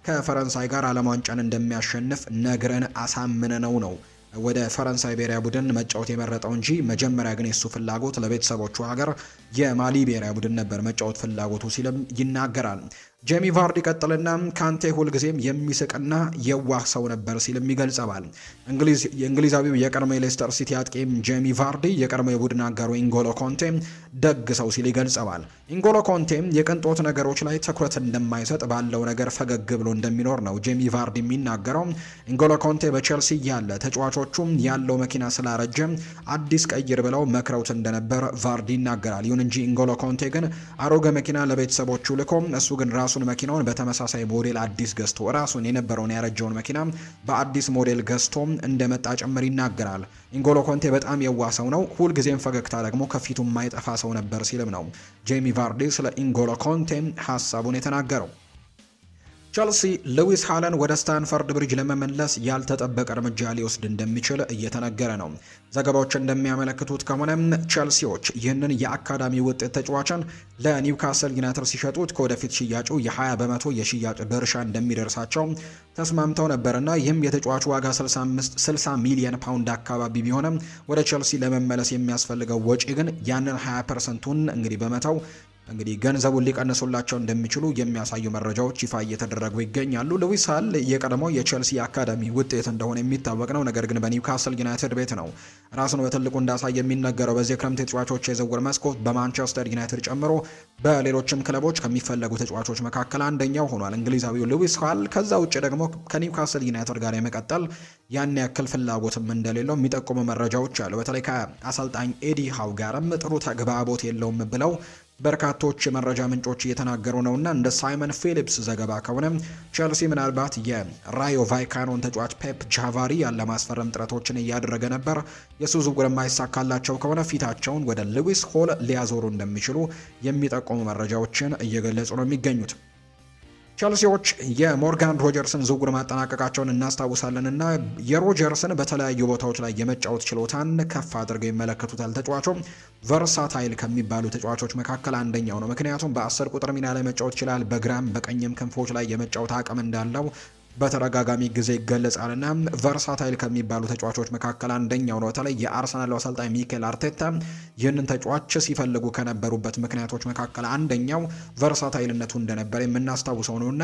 ከፈረንሳይ ጋር ዓለም ዋንጫን እንደሚያሸንፍ ነግረን አሳምነነው ነው ወደ ፈረንሳይ ብሔራዊ ቡድን መጫወት የመረጠው እንጂ መጀመሪያ ግን የሱ ፍላጎት ለቤተሰቦቹ ሀገር የማሊ ብሔራዊ ቡድን ነበር መጫወት ፍላጎቱ ሲልም ይናገራል። ጄሚ ቫርዲ ቀጥልና ካንቴ ሁልጊዜም የሚስቅና የዋህ ሰው ነበር ሲልም ይገልጸዋል። የእንግሊዛዊው የቀድሞ የሌስተር ሲቲ አጥቂም ጄሚ ቫርዲ የቀድሞ የቡድን አጋሩ ኢንጎሎ ኮንቴ ደግ ሰው ሲል ይገልጸዋል። ኢንጎሎ ኮንቴም የቅንጦት ነገሮች ላይ ትኩረት እንደማይሰጥ ባለው ነገር ፈገግ ብሎ እንደሚኖር ነው ጄሚ ቫርዲ የሚናገረው። ኢንጎሎ ኮንቴ በቼልሲ ያለ ተጫዋቾቹም ያለው መኪና ስላረጀ አዲስ ቀይር ብለው መክረውት እንደነበር ቫርዲ ይናገራል። ይሁን እንጂ ኢንጎሎ ኮንቴ ግን አሮጌ መኪና ለቤተሰቦቹ ልኮ እሱ ግን ራሱን መኪናውን በተመሳሳይ ሞዴል አዲስ ገዝቶ ራሱን የነበረውን ያረጀውን መኪና በአዲስ ሞዴል ገዝቶ እንደመጣ ጭምር ይናገራል። ኢንጎሎ ኮንቴ በጣም የዋህ ሰው ነው፣ ሁልጊዜም ፈገግታ ደግሞ ከፊቱ የማይጠፋ ሰው ነበር ሲልም ነው ጄሚ ቫርዲ ስለ ኢንጎሎ ኮንቴ ሀሳቡን የተናገረው። ቸልሲ ሉዊስ ሃለን ወደ ስታንፈርድ ብሪጅ ለመመለስ ያልተጠበቀ እርምጃ ሊወስድ እንደሚችል እየተነገረ ነው። ዘገባዎች እንደሚያመለክቱት ከሆነ ቸልሲዎች ይህንን የአካዳሚ ውጤት ተጫዋችን ለኒውካስል ዩናይትድ ሲሸጡት ከወደፊት ሽያጩ የ20 በመቶ የሽያጭ ድርሻ እንደሚደርሳቸው ተስማምተው ነበርና ይህም የተጫዋቹ ዋጋ 60 ሚሊዮን ፓውንድ አካባቢ ቢሆንም ወደ ቸልሲ ለመመለስ የሚያስፈልገው ወጪ ግን ያንን 20%ን እንግዲህ በመተው እንግዲህ ገንዘቡን ሊቀንሱላቸው እንደሚችሉ የሚያሳዩ መረጃዎች ይፋ እየተደረጉ ይገኛሉ። ሉዊስ ሃል የቀድሞው የቼልሲ አካዳሚ ውጤት እንደሆነ የሚታወቅ ነው። ነገር ግን በኒውካስል ዩናይትድ ቤት ነው ራሱን በትልቁ እንዳሳየ የሚነገረው። በዚህ ክረምት የተጫዋቾች የዝውውር መስኮት በማንቸስተር ዩናይትድ ጨምሮ በሌሎችም ክለቦች ከሚፈለጉ ተጫዋቾች መካከል አንደኛው ሆኗል እንግሊዛዊው ሉዊስ ሃል። ከዛ ውጭ ደግሞ ከኒውካስል ዩናይትድ ጋር የመቀጠል ያን ያክል ፍላጎትም እንደሌለው የሚጠቁሙ መረጃዎች አሉ። በተለይ ከአሰልጣኝ ኤዲ ሃው ጋርም ጥሩ ተግባቦት የለውም ብለው በርካቶች የመረጃ ምንጮች እየተናገሩ ነውና እንደ ሳይመን ፊሊፕስ ዘገባ ከሆነ ቼልሲ ምናልባት የራዮ ቫይካኖን ተጫዋች ፔፕ ጃቫሪ ያለ ማስፈረም ጥረቶችን እያደረገ ነበር። የሱ ዝውውር የማይሳካላቸው ከሆነ ፊታቸውን ወደ ሉዊስ ሆል ሊያዞሩ እንደሚችሉ የሚጠቁሙ መረጃዎችን እየገለጹ ነው የሚገኙት። ቸልሲዎች የሞርጋን ሮጀርስን ዝውውር ማጠናቀቃቸውን እናስታውሳለንና የሮጀርስን በተለያዩ ቦታዎች ላይ የመጫወት ችሎታን ከፍ አድርገው ይመለከቱታል። ተጫዋቹም ቨርሳታይል ከሚባሉ ተጫዋቾች መካከል አንደኛው ነው። ምክንያቱም በ10 ቁጥር ሚና ላይ መጫወት ይችላል። በግራም በቀኝም ክንፎች ላይ የመጫወት አቅም እንዳለው በተደጋጋሚ ጊዜ ይገለጻልና ቨርሳታይል ከሚባሉ ተጫዋቾች መካከል አንደኛው ነው። በተለይ የአርሰናል አሰልጣኝ ሚኬል አርቴታ ይህንን ተጫዋች ሲፈልጉ ከነበሩበት ምክንያቶች መካከል አንደኛው ቨርሳታይልነቱ እንደነበረ የምናስታውሰው ነውና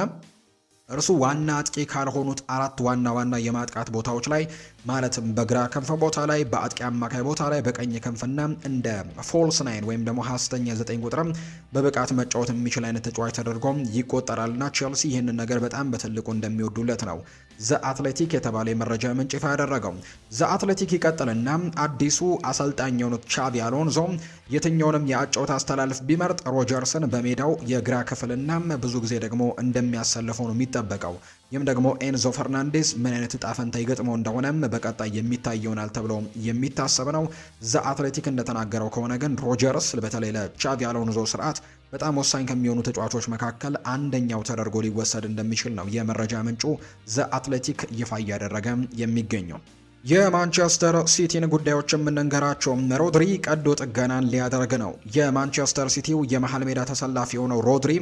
እርሱ ዋና አጥቂ ካልሆኑት 4 ዋና የማጥቃት ቦታዎች ላይ ማለትም በግራ ክንፍ ቦታ ላይ፣ በአጥቂ አማካይ ቦታ ላይ፣ በቀኝ ክንፍና እንደ ፎልስ ናይን ወይም ደግሞ ሀሰተኛ 9 ቁጥርም በብቃት መጫወት የሚችል አይነት ተጫዋች ተደርጎ ይቆጠራልና ቼልሲ ይህንን ነገር በጣም በትልቁ እንደሚወዱለት ነው ዘ አትሌቲክ የተባለ የመረጃ ምንጭ ይፋ ያደረገው። ዘ አትሌቲክ ይቀጥልና አዲሱ አሰልጣኝ የሆኑት ቻቢ አሎንዞ የትኛውንም የአጨዋወት አስተላለፍ ቢመርጥ ሮጀርስን በሜዳው የግራ ክፍልና ብዙ ጊዜ ደግሞ እንደሚያሰልፈው ነው የሚጠበቀው። ይህም ደግሞ ኤንዞ ፈርናንዴስ ምን አይነት እጣ ፈንታ ይገጥመው እንደሆነም በቀጣይ የሚታይ ይሆናል ተብሎ የሚታሰብ ነው። ዘ አትሌቲክ እንደተናገረው ከሆነ ግን ሮጀርስ በተለይ ለቻቪ አሎንዞ ስርዓት በጣም ወሳኝ ከሚሆኑ ተጫዋቾች መካከል አንደኛው ተደርጎ ሊወሰድ እንደሚችል ነው የመረጃ ምንጩ ዘ አትሌቲክ ይፋ እያደረገ የሚገኘው። የማንቸስተር ሲቲን ጉዳዮች የምንንገራቸው ሮድሪ ቀዶ ጥገናን ሊያደርግ ነው። የማንቸስተር ሲቲው የመሃል ሜዳ ተሰላፊ የሆነው ሮድሪ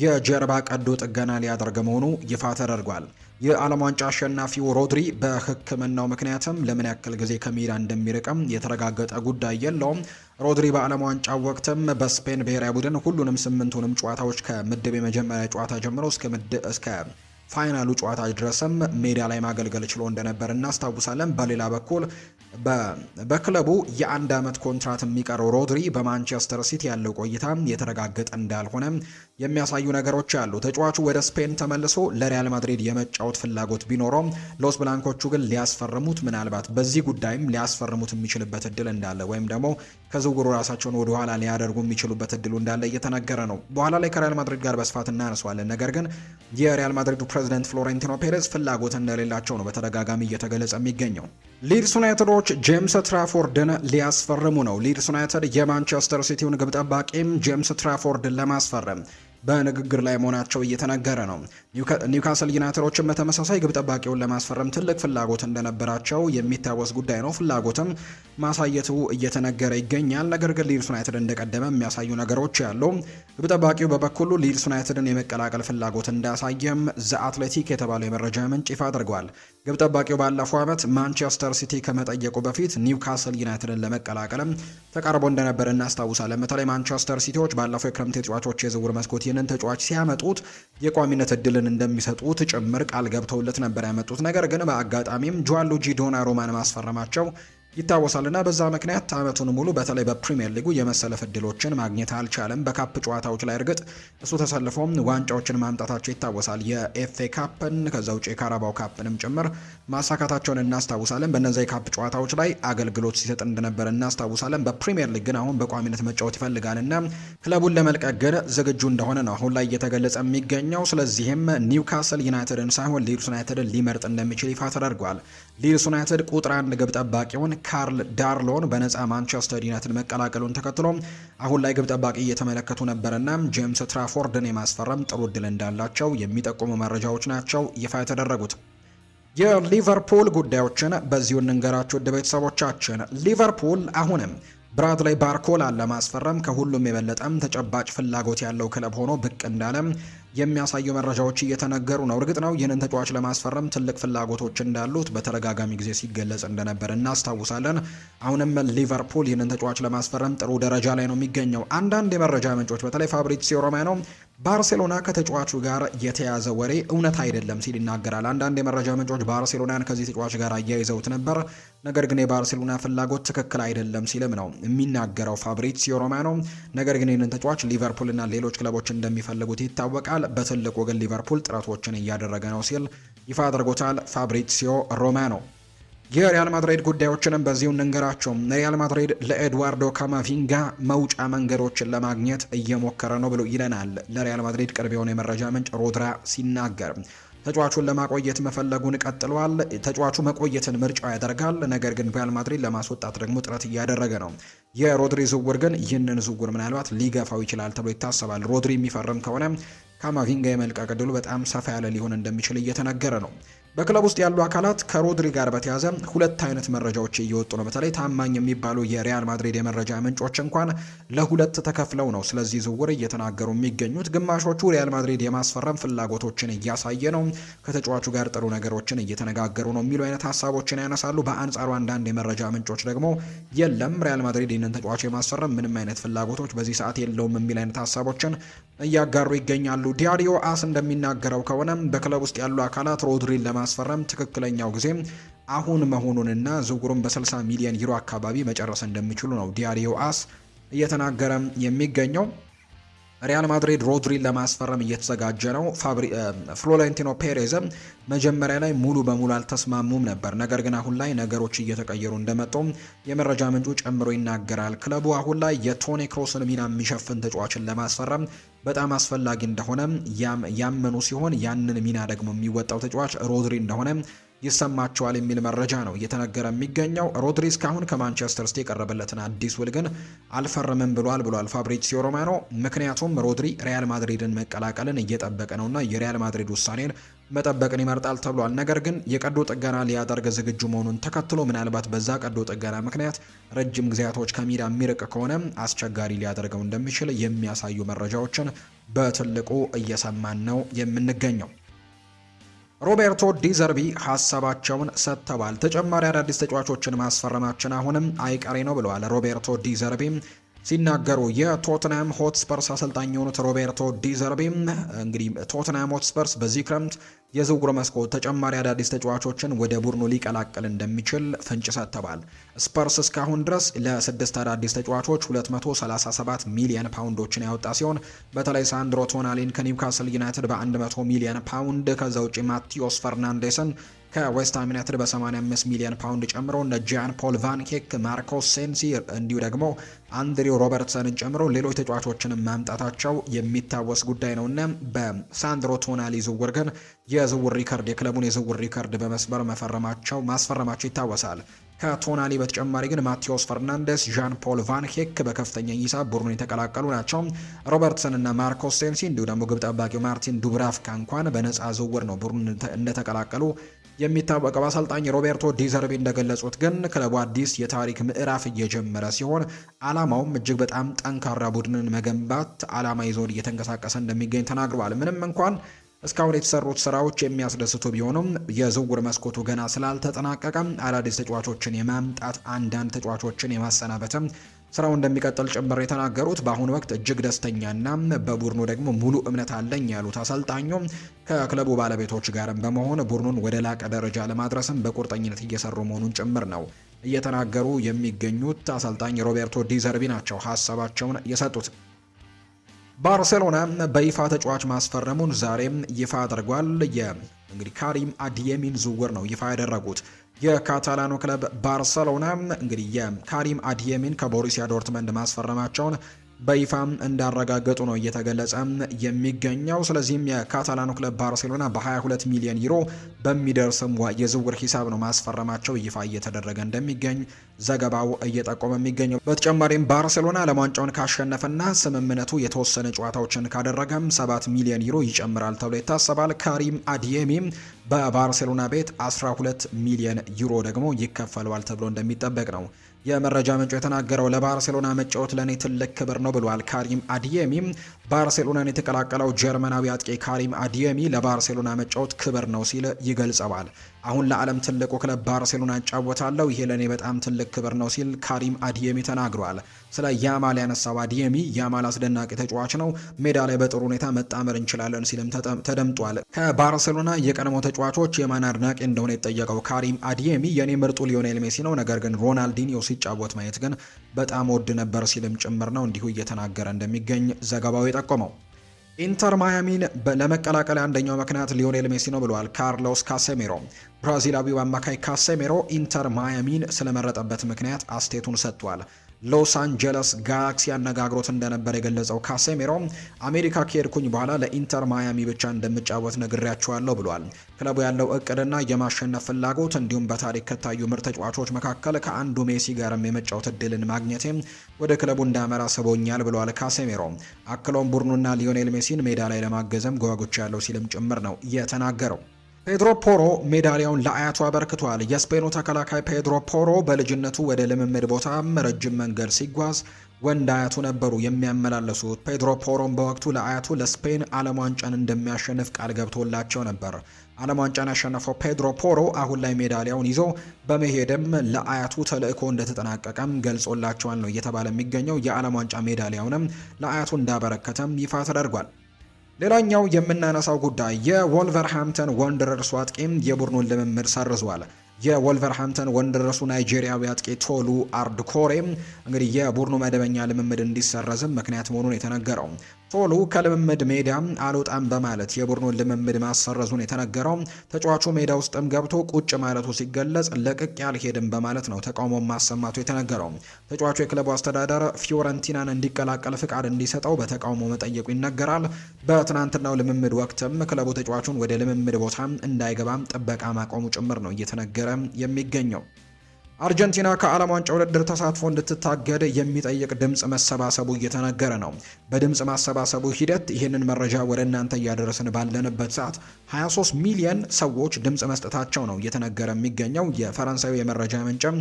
የጀርባ ቀዶ ጥገና ሊያደርግ መሆኑ ይፋ ተደርጓል። የዓለም ዋንጫ አሸናፊው ሮድሪ በሕክምናው ምክንያትም ለምን ያክል ጊዜ ከሜዳ እንደሚርቅም የተረጋገጠ ጉዳይ የለውም። ሮድሪ በዓለም ዋንጫ ወቅትም በስፔን ብሔራዊ ቡድን ሁሉንም 8ቱንም ጨዋታዎች ከምድብ የመጀመሪያ ጨዋታ ጀምሮ እስከ ፋይናሉ ጨዋታ ድረስም ሜዳ ላይ ማገልገል ችሎ እንደነበር እናስታውሳለን። በሌላ በኩል በክለቡ የ1 ዓመት ኮንትራት የሚቀረው ሮድሪ በማንቸስተር ሲቲ ያለው ቆይታ የተረጋገጠ እንዳልሆነ የሚያሳዩ ነገሮች አሉ። ተጫዋቹ ወደ ስፔን ተመልሶ ለሪያል ማድሪድ የመጫወት ፍላጎት ቢኖረውም ሎስ ብላንኮቹ ግን ሊያስፈርሙት ምናልባት በዚህ ጉዳይም ሊያስፈርሙት የሚችልበት እድል እንዳለ ወይም ደግሞ ከዝውውሩ ራሳቸውን ወደ ኋላ ሊያደርጉ የሚችሉበት እድሉ እንዳለ እየተነገረ ነው። በኋላ ላይ ከሪያል ማድሪድ ጋር በስፋት እናነሷለን። ነገር ግን የሪያል ማድሪዱ ፕሬዚደንት ፍሎሬንቲኖ ፔሬዝ ፍላጎት እንደሌላቸው ነው በተደጋጋሚ እየተገለጸ የሚገኘው። ሊድስ ዩናይትዶች ጄምስ ትራፎርድን ሊያስፈርሙ ነው። ሊድስ ዩናይትድ የማንቸስተር ሲቲውን ግብ ጠባቂም ጄምስ ትራፎርድን ለማስፈረም በንግግር ላይ መሆናቸው እየተነገረ ነው። ኒውካስል ዩናይትዶችም በተመሳሳይ ግብ ጠባቂውን ለማስፈረም ትልቅ ፍላጎት እንደነበራቸው የሚታወስ ጉዳይ ነው። ፍላጎትም ማሳየቱ እየተነገረ ይገኛል። ነገር ግን ሊድስ ዩናይትድ እንደቀደመ የሚያሳዩ ነገሮች ያሉ፣ ግብ ጠባቂው በበኩሉ ሊድስ ዩናይትድን የመቀላቀል ፍላጎት እንዳሳየም ዘ አትሌቲክ የተባለው የመረጃ ምንጭ ይፋ አድርጓል። ግብ ጠባቂው ባለፈው ዓመት ማንቸስተር ሲቲ ከመጠየቁ በፊት ኒውካስል ዩናይትድን ለመቀላቀልም ተቃርቦ እንደነበር እናስታውሳለን። በተለይ ማንቸስተር ሲቲዎች ባለፈው የክረምት ተጫዋቾች የዝውውር መስኮት ይህንን ተጫዋች ሲያመጡት የቋሚነት እድልን እንደሚሰጡት ጭምር ቃል ገብተውለት ነበር ያመጡት። ነገር ግን በአጋጣሚም ጆአንሉጂ ዶናሩማን ማስፈረማቸው ይታወሳልና በዛ ምክንያት ዓመቱን ሙሉ በተለይ በፕሪሚየር ሊጉ የመሰለፍ እድሎችን ማግኘት አልቻለም። በካፕ ጨዋታዎች ላይ እርግጥ እሱ ተሰልፎም ዋንጫዎችን ማምጣታቸው ይታወሳል። የኤፍኤ ካፕን ከዛ ውጭ የካራባው ካፕንም ጭምር ማሳካታቸውን እናስታውሳለን። በእነዚያ የካፕ ጨዋታዎች ላይ አገልግሎት ሲሰጥ እንደነበር እናስታውሳለን። በፕሪሚየር ሊግ ግን አሁን በቋሚነት መጫወት ይፈልጋልና ክለቡን ለመልቀቅ ግን ዝግጁ እንደሆነ ነው አሁን ላይ እየተገለጸ የሚገኘው። ስለዚህም ኒውካስል ዩናይትድን ሳይሆን ሊድስ ዩናይትድን ሊመርጥ እንደሚችል ይፋ ተደርጓል። ሊድስ ዩናይትድ ቁጥር 1 ግብ ጠባቂውን ካርል ዳርሎን በነፃ ማንቸስተር ዩናይትድ መቀላቀሉን ተከትሎ አሁን ላይ ግብ ጠባቂ እየተመለከቱ ነበርና ጄምስ ትራፎርድን የማስፈረም ጥሩ እድል እንዳላቸው የሚጠቁሙ መረጃዎች ናቸው ይፋ የተደረጉት። የሊቨርፑል ጉዳዮችን በዚሁ እንንገራችሁ ውድ ቤተሰቦቻችን። ሊቨርፑል አሁንም ብራድላይ ባርኮላን ለማስፈረም ከሁሉም የበለጠም ተጨባጭ ፍላጎት ያለው ክለብ ሆኖ ብቅ እንዳለም የሚያሳዩ መረጃዎች እየተነገሩ ነው። እርግጥ ነው ይህንን ተጫዋች ለማስፈረም ትልቅ ፍላጎቶች እንዳሉት በተደጋጋሚ ጊዜ ሲገለጽ እንደነበር እናስታውሳለን። አሁንም ሊቨርፑል ይህንን ተጫዋች ለማስፈረም ጥሩ ደረጃ ላይ ነው የሚገኘው። አንዳንድ የመረጃ ምንጮች በተለይ ፋብሪዚዮ ሮማኖ ባርሴሎና ከተጫዋቹ ጋር የተያዘ ወሬ እውነት አይደለም ሲል ይናገራል። አንዳንድ የመረጃ ምንጮች ባርሴሎናን ከዚህ ተጫዋች ጋር አያይዘውት ነበር፣ ነገር ግን የባርሴሎና ፍላጎት ትክክል አይደለም ሲልም ነው የሚናገረው ፋብሪዚዮ ሮማኖ። ነገር ግን ይህንን ተጫዋች ሊቨርፑልና ሌሎች ክለቦች እንደሚፈልጉት ይታወቃል። በትልቁ ግን ሊቨርፑል ጥረቶችን እያደረገ ነው ሲል ይፋ አድርጎታል ፋብሪዚዮ ሮማኖ። የሪያል ማድሪድ ጉዳዮችንም በዚሁ እንንገራቸው። ሪያል ማድሪድ ለኤድዋርዶ ካማቪንጋ መውጫ መንገዶችን ለማግኘት እየሞከረ ነው ብሎ ይለናል ለሪያል ማድሪድ ቅርብ የሆነ የመረጃ ምንጭ ሮድራ ሲናገር። ተጫዋቹን ለማቆየት መፈለጉን ቀጥሏል። ተጫዋቹ መቆየትን ምርጫው ያደርጋል። ነገር ግን ሪያል ማድሪድ ለማስወጣት ደግሞ ጥረት እያደረገ ነው። የሮድሪ ዝውውር ግን ይህንን ዝውውር ምናልባት ሊገፋው ይችላል ተብሎ ይታሰባል። ሮድሪ የሚፈርም ከሆነ ካማቪንጋ የመልቀቅ ዕድሉ በጣም ሰፋ ያለ ሊሆን እንደሚችል እየተነገረ ነው። በክለብ ውስጥ ያሉ አካላት ከሮድሪ ጋር በተያያዘ ሁለት አይነት መረጃዎች እየወጡ ነው። በተለይ ታማኝ የሚባሉ የሪያል ማድሪድ የመረጃ ምንጮች እንኳን ለሁለት ተከፍለው ነው ስለዚህ ዝውውር እየተናገሩ የሚገኙት። ግማሾቹ ሪያል ማድሪድ የማስፈረም ፍላጎቶችን እያሳየ ነው፣ ከተጫዋቹ ጋር ጥሩ ነገሮችን እየተነጋገሩ ነው የሚሉ አይነት ሀሳቦችን ያነሳሉ። በአንጻሩ አንዳንድ የመረጃ ምንጮች ደግሞ የለም ሪያል ማድሪድ ይህንን ተጫዋች የማስፈረም ምንም አይነት ፍላጎቶች በዚህ ሰዓት የለውም የሚል አይነት ሀሳቦችን እያጋሩ ይገኛሉ። ዲያሪዮ አስ እንደሚናገረው ከሆነ በክለብ ውስጥ ያሉ አካላት ሮድሪን ለማስፈረም ትክክለኛው ጊዜ አሁን መሆኑንና ዝውውሩን በ60 ሚሊዮን ዩሮ አካባቢ መጨረስ እንደሚችሉ ነው ዲያሪዮ አስ እየተናገረ የሚገኘው። ሪያል ማድሪድ ሮድሪን ለማስፈረም እየተዘጋጀ ነው። ፍሎሬንቲኖ ፔሬዝ መጀመሪያ ላይ ሙሉ በሙሉ አልተስማሙም ነበር፣ ነገር ግን አሁን ላይ ነገሮች እየተቀየሩ እንደመጡ የመረጃ ምንጩ ጨምሮ ይናገራል። ክለቡ አሁን ላይ የቶኒ ክሮስን ሚና የሚሸፍን ተጫዋችን ለማስፈረም በጣም አስፈላጊ እንደሆነ ያመኑ ሲሆን ያንን ሚና ደግሞ የሚወጣው ተጫዋች ሮድሪ እንደሆነ ይሰማቸዋል የሚል መረጃ ነው እየተነገረ የሚገኘው። ሮድሪ እስካሁን ከማንቸስተር ሲቲ የቀረበለትን አዲስ ውል ግን አልፈረምም ብሏል ፋብሪዚዮ ሮማኖ። ምክንያቱም ሮድሪ ሪያል ማድሪድን መቀላቀልን እየጠበቀ ነውና የሪያል ማድሪድ ውሳኔን መጠበቅን ይመርጣል ተብሏል። ነገር ግን የቀዶ ጥገና ሊያደርግ ዝግጁ መሆኑን ተከትሎ ምናልባት በዛ ቀዶ ጥገና ምክንያት ረጅም ጊዜያቶች ከሜዳ የሚርቅ ከሆነ አስቸጋሪ ሊያደርገው እንደሚችል የሚያሳዩ መረጃዎችን በትልቁ እየሰማን ነው የምንገኘው። ሮቤርቶ ዲዘርቢ ሀሳባቸውን ሰጥተዋል። ተጨማሪ አዳዲስ ተጫዋቾችን ማስፈረማችን አሁንም አይቀሬ ነው ብለዋል ሮቤርቶ ዲዘርቢ ሲናገሩ። የቶትናም ሆትስፐርስ አሰልጣኝ የሆኑት ሮቤርቶ ዲዘርቢም እንግዲህ ቶትናም ሆትስፐርስ በዚህ ክረምት የዝውውር መስኮት ተጨማሪ አዳዲስ ተጫዋቾችን ወደ ቡድኑ ሊቀላቀል እንደሚችል ፍንጭ ሰጥተዋል። ስፐርስ እስካሁን ድረስ ለ6 አዳዲስ ተጫዋቾች 237 ሚሊዮን ፓውንዶችን ያወጣ ሲሆን በተለይ ሳንድሮ ቶናሊን ከኒውካስል ዩናይትድ በ100 ሚሊዮን ፓውንድ፣ ከዛ ውጪ ማቲዮስ ፈርናንዴስን ከዌስትሃም ዩናይትድ በ85 ሚሊዮን ፓውንድ ጨምሮ እነ ጂያን ፖል ቫን ኬክ፣ ማርኮስ ሴንሲ እንዲሁ ደግሞ አንድሪው ሮበርትሰንን ጨምሮ ሌሎች ተጫዋቾችን ማምጣታቸው የሚታወስ ጉዳይ ነውና በሳንድሮ ቶናሊ ዝውውር ግን የዝውውር ሪከርድ የክለቡን የዝውውር ሪከርድ በመስበር ማስፈረማቸው ይታወሳል። ከቶናሊ በተጨማሪ ግን ማቲዮስ ፈርናንዴስ፣ ዣን ፖል ቫን ሄክ በከፍተኛ ሂሳብ ቡድኑን የተቀላቀሉ ናቸው። ሮበርትሰን እና ማርኮስ ሴንሲ እንዲሁ ደግሞ ግብ ጠባቂው ማርቲን ዱብራፍካ እንኳን በነፃ ዝውውር ነው ቡድኑን እንደተቀላቀሉ የሚታወቀው። አሰልጣኝ ሮቤርቶ ዲዘርቢ እንደገለጹት ግን ክለቡ አዲስ የታሪክ ምዕራፍ እየጀመረ ሲሆን ዓላማውም እጅግ በጣም ጠንካራ ቡድንን መገንባት ዓላማ ይዞ እየተንቀሳቀሰ እንደሚገኝ ተናግረዋል። ምንም እንኳን እስካሁን የተሰሩት ስራዎች የሚያስደስቱ ቢሆኑም የዝውውር መስኮቱ ገና ስላልተጠናቀቀ አዳዲስ ተጫዋቾችን የማምጣት አንዳንድ ተጫዋቾችን የማሰናበትም ስራው እንደሚቀጥል ጭምር የተናገሩት በአሁኑ ወቅት እጅግ ደስተኛና በቡድኑ ደግሞ ሙሉ እምነት አለኝ ያሉት አሰልጣኙ ከክለቡ ባለቤቶች ጋርም በመሆን ቡድኑን ወደ ላቀ ደረጃ ለማድረስም በቁርጠኝነት እየሰሩ መሆኑን ጭምር ነው እየተናገሩ የሚገኙት። አሰልጣኝ ሮቤርቶ ዲዘርቢ ናቸው ሀሳባቸውን የሰጡት። ባርሴሎና በይፋ ተጫዋች ማስፈረሙን ዛሬም ይፋ አድርጓል። እንግዲህ ካሪም አዲየሚን ዝውውር ነው ይፋ ያደረጉት። የካታላኑ ክለብ ባርሴሎና እንግዲህ የካሪም አዲየሚን ከቦሩሲያ ዶርትመንድ ማስፈረማቸውን በይፋም እንዳረጋገጡ ነው እየተገለጸ የሚገኘው። ስለዚህም የካታላኑ ክለብ ባርሴሎና በ22 ሚሊዮን ዩሮ በሚደርስም የዝውውር ሂሳብ ነው ማስፈረማቸው ይፋ እየተደረገ እንደሚገኝ ዘገባው እየጠቆመ የሚገኘው። በተጨማሪም ባርሴሎና ዓለም ዋንጫውን ካሸነፈና ስምምነቱ የተወሰነ ጨዋታዎችን ካደረገም 7 ሚሊዮን ዩሮ ይጨምራል ተብሎ ይታሰባል። ካሪም አዲየሚም በባርሴሎና ቤት 12 ሚሊዮን ዩሮ ደግሞ ይከፈለዋል ተብሎ እንደሚጠበቅ ነው የመረጃ ምንጩ የተናገረው። ለባርሴሎና መጫወት ለኔ ትልቅ ክብር ነው ብሏል ካሪም አዲየሚ። ባርሴሎናን የተቀላቀለው ጀርመናዊ አጥቂ ካሪም አዲየሚ ለባርሴሎና መጫወት ክብር ነው ሲል ይገልጸዋል። አሁን ለዓለም ትልቁ ክለብ ባርሴሎና እጫወታለሁ፣ ይሄ ለኔ በጣም ትልቅ ክብር ነው ሲል ካሪም አዲየሚ ተናግሯል። ስለ ያማል ያነሳው አዲየሚ ያማል አስደናቂ ተጫዋች ነው፣ ሜዳ ላይ በጥሩ ሁኔታ መጣመር እንችላለን ሲልም ተደምጧል። ከባርሴሎና የቀድሞ ተጫዋቾች የማን አድናቂ እንደሆነ የጠየቀው ካሪም አዲየሚ የኔ ምርጡ ሊዮኔል ሜሲ ነው፣ ነገር ግን ሮናልዲኒዮ ሲጫወት ማየት ግን በጣም ወድ ነበር ሲልም ጭምር ነው እንዲሁ እየተናገረ እንደሚገኝ ዘገባው የጠቆመው። ኢንተር ማያሚን ለመቀላቀል አንደኛው ምክንያት ሊዮኔል ሜሲ ነው ብለዋል ካርሎስ ካሴሜሮ። ብራዚላዊው አማካይ ካሴሜሮ ኢንተር ማያሚን ስለመረጠበት ምክንያት አስቴቱን ሰጥቷል። ሎስ አንጀለስ ጋላክሲ አነጋግሮት እንደነበር የገለጸው ካሴሜሮ አሜሪካ ከሄድኩኝ በኋላ ለኢንተር ማያሚ ብቻ እንደምጫወት ነግሬያቸዋለሁ ብሏል። ክለቡ ያለው እቅድና የማሸነፍ ፍላጎት እንዲሁም በታሪክ ከታዩ ምርጥ ተጫዋቾች መካከል ከአንዱ ሜሲ ጋርም የመጫወት እድልን ማግኘቴም ወደ ክለቡ እንዳመራ ስቦኛል ብሏል ካሴሜሮ። አክሎም ቡድኑና ሊዮኔል ሜሲን ሜዳ ላይ ለማገዘም ጓጉቻ ያለው ሲልም ጭምር ነው የተናገረው። ፔድሮ ፖሮ ሜዳሊያውን ለአያቱ አበርክቷል። የስፔኑ ተከላካይ ፔድሮ ፖሮ በልጅነቱ ወደ ልምምድ ቦታም ረጅም መንገድ ሲጓዝ ወንድ አያቱ ነበሩ የሚያመላለሱት። ፔድሮ ፖሮም በወቅቱ ለአያቱ ለስፔን ዓለም ዋንጫን እንደሚያሸንፍ ቃል ገብቶላቸው ነበር። ዓለም ዋንጫን ያሸነፈው ፔድሮ ፖሮ አሁን ላይ ሜዳሊያውን ይዞ በመሄድም ለአያቱ ተልእኮ እንደተጠናቀቀም ገልጾላቸዋል ነው እየተባለ የሚገኘው። የዓለም ዋንጫ ሜዳሊያውንም ለአያቱ እንዳበረከተም ይፋ ተደርጓል። ሌላኛው የምናነሳው ጉዳይ የወልቨርሃምፕተን ወንደረርስ አጥቂም የቡድኑን ልምምድ ሰርዟል። የወልቨርሃምፕተን ወንደረርሱ ናይጄሪያዊ አጥቂ ቶሉ አርድኮሬም እንግዲህ የቡድኑ መደበኛ ልምምድ እንዲሰረዝም ምክንያት መሆኑን የተነገረው ቶሉ ከልምምድ ሜዳ አልወጣም በማለት የቡድኑን ልምምድ ማሰረዙን የተነገረው ተጫዋቹ ሜዳ ውስጥም ገብቶ ቁጭ ማለቱ ሲገለጽ ለቅቅ ያልሄድም በማለት ነው ተቃውሞ ማሰማቱ የተነገረው። ተጫዋቹ የክለቡ አስተዳደር ፊዮረንቲናን እንዲቀላቀል ፍቃድ እንዲሰጠው በተቃውሞ መጠየቁ ይነገራል። በትናንትናው ልምምድ ወቅትም ክለቡ ተጫዋቹን ወደ ልምምድ ቦታ እንዳይገባም ጥበቃ ማቆሙ ጭምር ነው እየተነገረ የሚገኘው። አርጀንቲና ከዓለም ዋንጫ ውድድር ተሳትፎ እንድትታገድ የሚጠይቅ ድምፅ መሰባሰቡ እየተነገረ ነው። በድምፅ ማሰባሰቡ ሂደት ይህንን መረጃ ወደ እናንተ እያደረስን ባለንበት ሰዓት 23 ሚሊዮን ሰዎች ድምፅ መስጠታቸው ነው እየተነገረ የሚገኘው። የፈረንሳዩ የመረጃ ምንጭም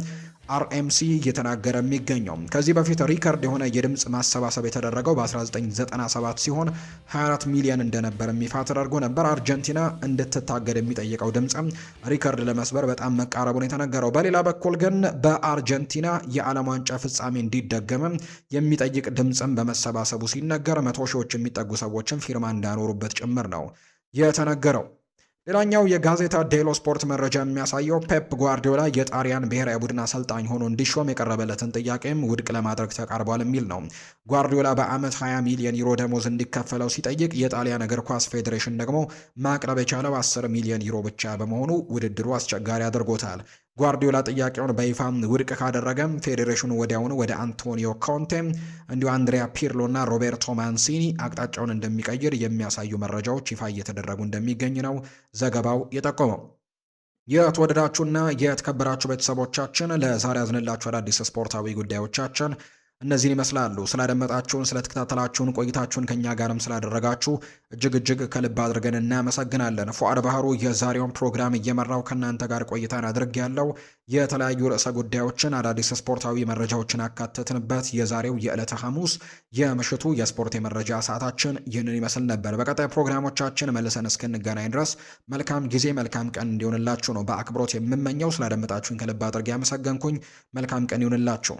አርኤምሲ እየተናገረ የሚገኘው ከዚህ በፊት ሪከርድ የሆነ የድምፅ ማሰባሰብ የተደረገው በ1997 ሲሆን 24 ሚሊዮን እንደነበር ይፋ ተደርጎ ነበር። አርጀንቲና እንድትታገድ የሚጠይቀው ድምፅ ሪከርድ ለመስበር በጣም መቃረቡን የተነገረው። በሌላ በኩል ግን በአርጀንቲና የዓለም ዋንጫ ፍጻሜ እንዲደገምም የሚጠይቅ ድምፅም በመሰባሰቡ ሲነገር 100 ሺዎች የሚጠጉ ሰዎችም ፊርማ እንዳኖሩበት ጭምር ነው የተነገረው። ሌላኛው የጋዜጣ ዴሎ ስፖርት መረጃ የሚያሳየው ፔፕ ጓርዲዮላ የጣሊያን ብሔራዊ ቡድን አሰልጣኝ ሆኖ እንዲሾም የቀረበለትን ጥያቄም ውድቅ ለማድረግ ተቃርቧል የሚል ነው። ጓርዲዮላ በአመት 20 ሚሊዮን ዩሮ ደሞዝ እንዲከፈለው ሲጠይቅ የጣሊያን እግር ኳስ ፌዴሬሽን ደግሞ ማቅረብ የቻለው 10 ሚሊዮን ዩሮ ብቻ በመሆኑ ውድድሩ አስቸጋሪ አድርጎታል። ጓርዲዮላ ጥያቄውን በይፋ ውድቅ ካደረገም ፌዴሬሽኑ ወዲያውኑ ወደ አንቶኒዮ ኮንቴ እንዲሁ አንድሪያ ፒርሎ እና ሮቤርቶ ማንሲኒ አቅጣጫውን እንደሚቀይር የሚያሳዩ መረጃዎች ይፋ እየተደረጉ እንደሚገኝ ነው ዘገባው የጠቆመው። የተወደዳችሁና የተከበራችሁ ቤተሰቦቻችን ለዛሬ ያዝንላችሁ አዳዲስ ስፖርታዊ ጉዳዮቻችን እነዚህን ይመስላሉ። ስላደመጣችሁን፣ ስለተከታተላችሁን፣ ቆይታችሁን ከኛ ጋርም ስላደረጋችሁ እጅግ ከልብ አድርገን እናመሰግናለን። ፉአድ ባህሩ የዛሬውን ፕሮግራም እየመራው ከእናንተ ጋር ቆይታን አድርግ ያለው የተለያዩ ርዕሰ ጉዳዮችን አዳዲስ ስፖርታዊ መረጃዎችን አካተትንበት የዛሬው የዕለተ ሐሙስ የምሽቱ የስፖርት የመረጃ ሰዓታችን ይህንን ይመስል ነበር። በቀጣይ ፕሮግራሞቻችን መልሰን እስክንገናኝ ድረስ መልካም ጊዜ መልካም ቀን እንዲሆንላችሁ ነው በአክብሮት የምመኘው። ስላደመጣችሁን ከልብ አድርጌ ያመሰገንኩኝ። መልካም ቀን ይሁንላችሁ።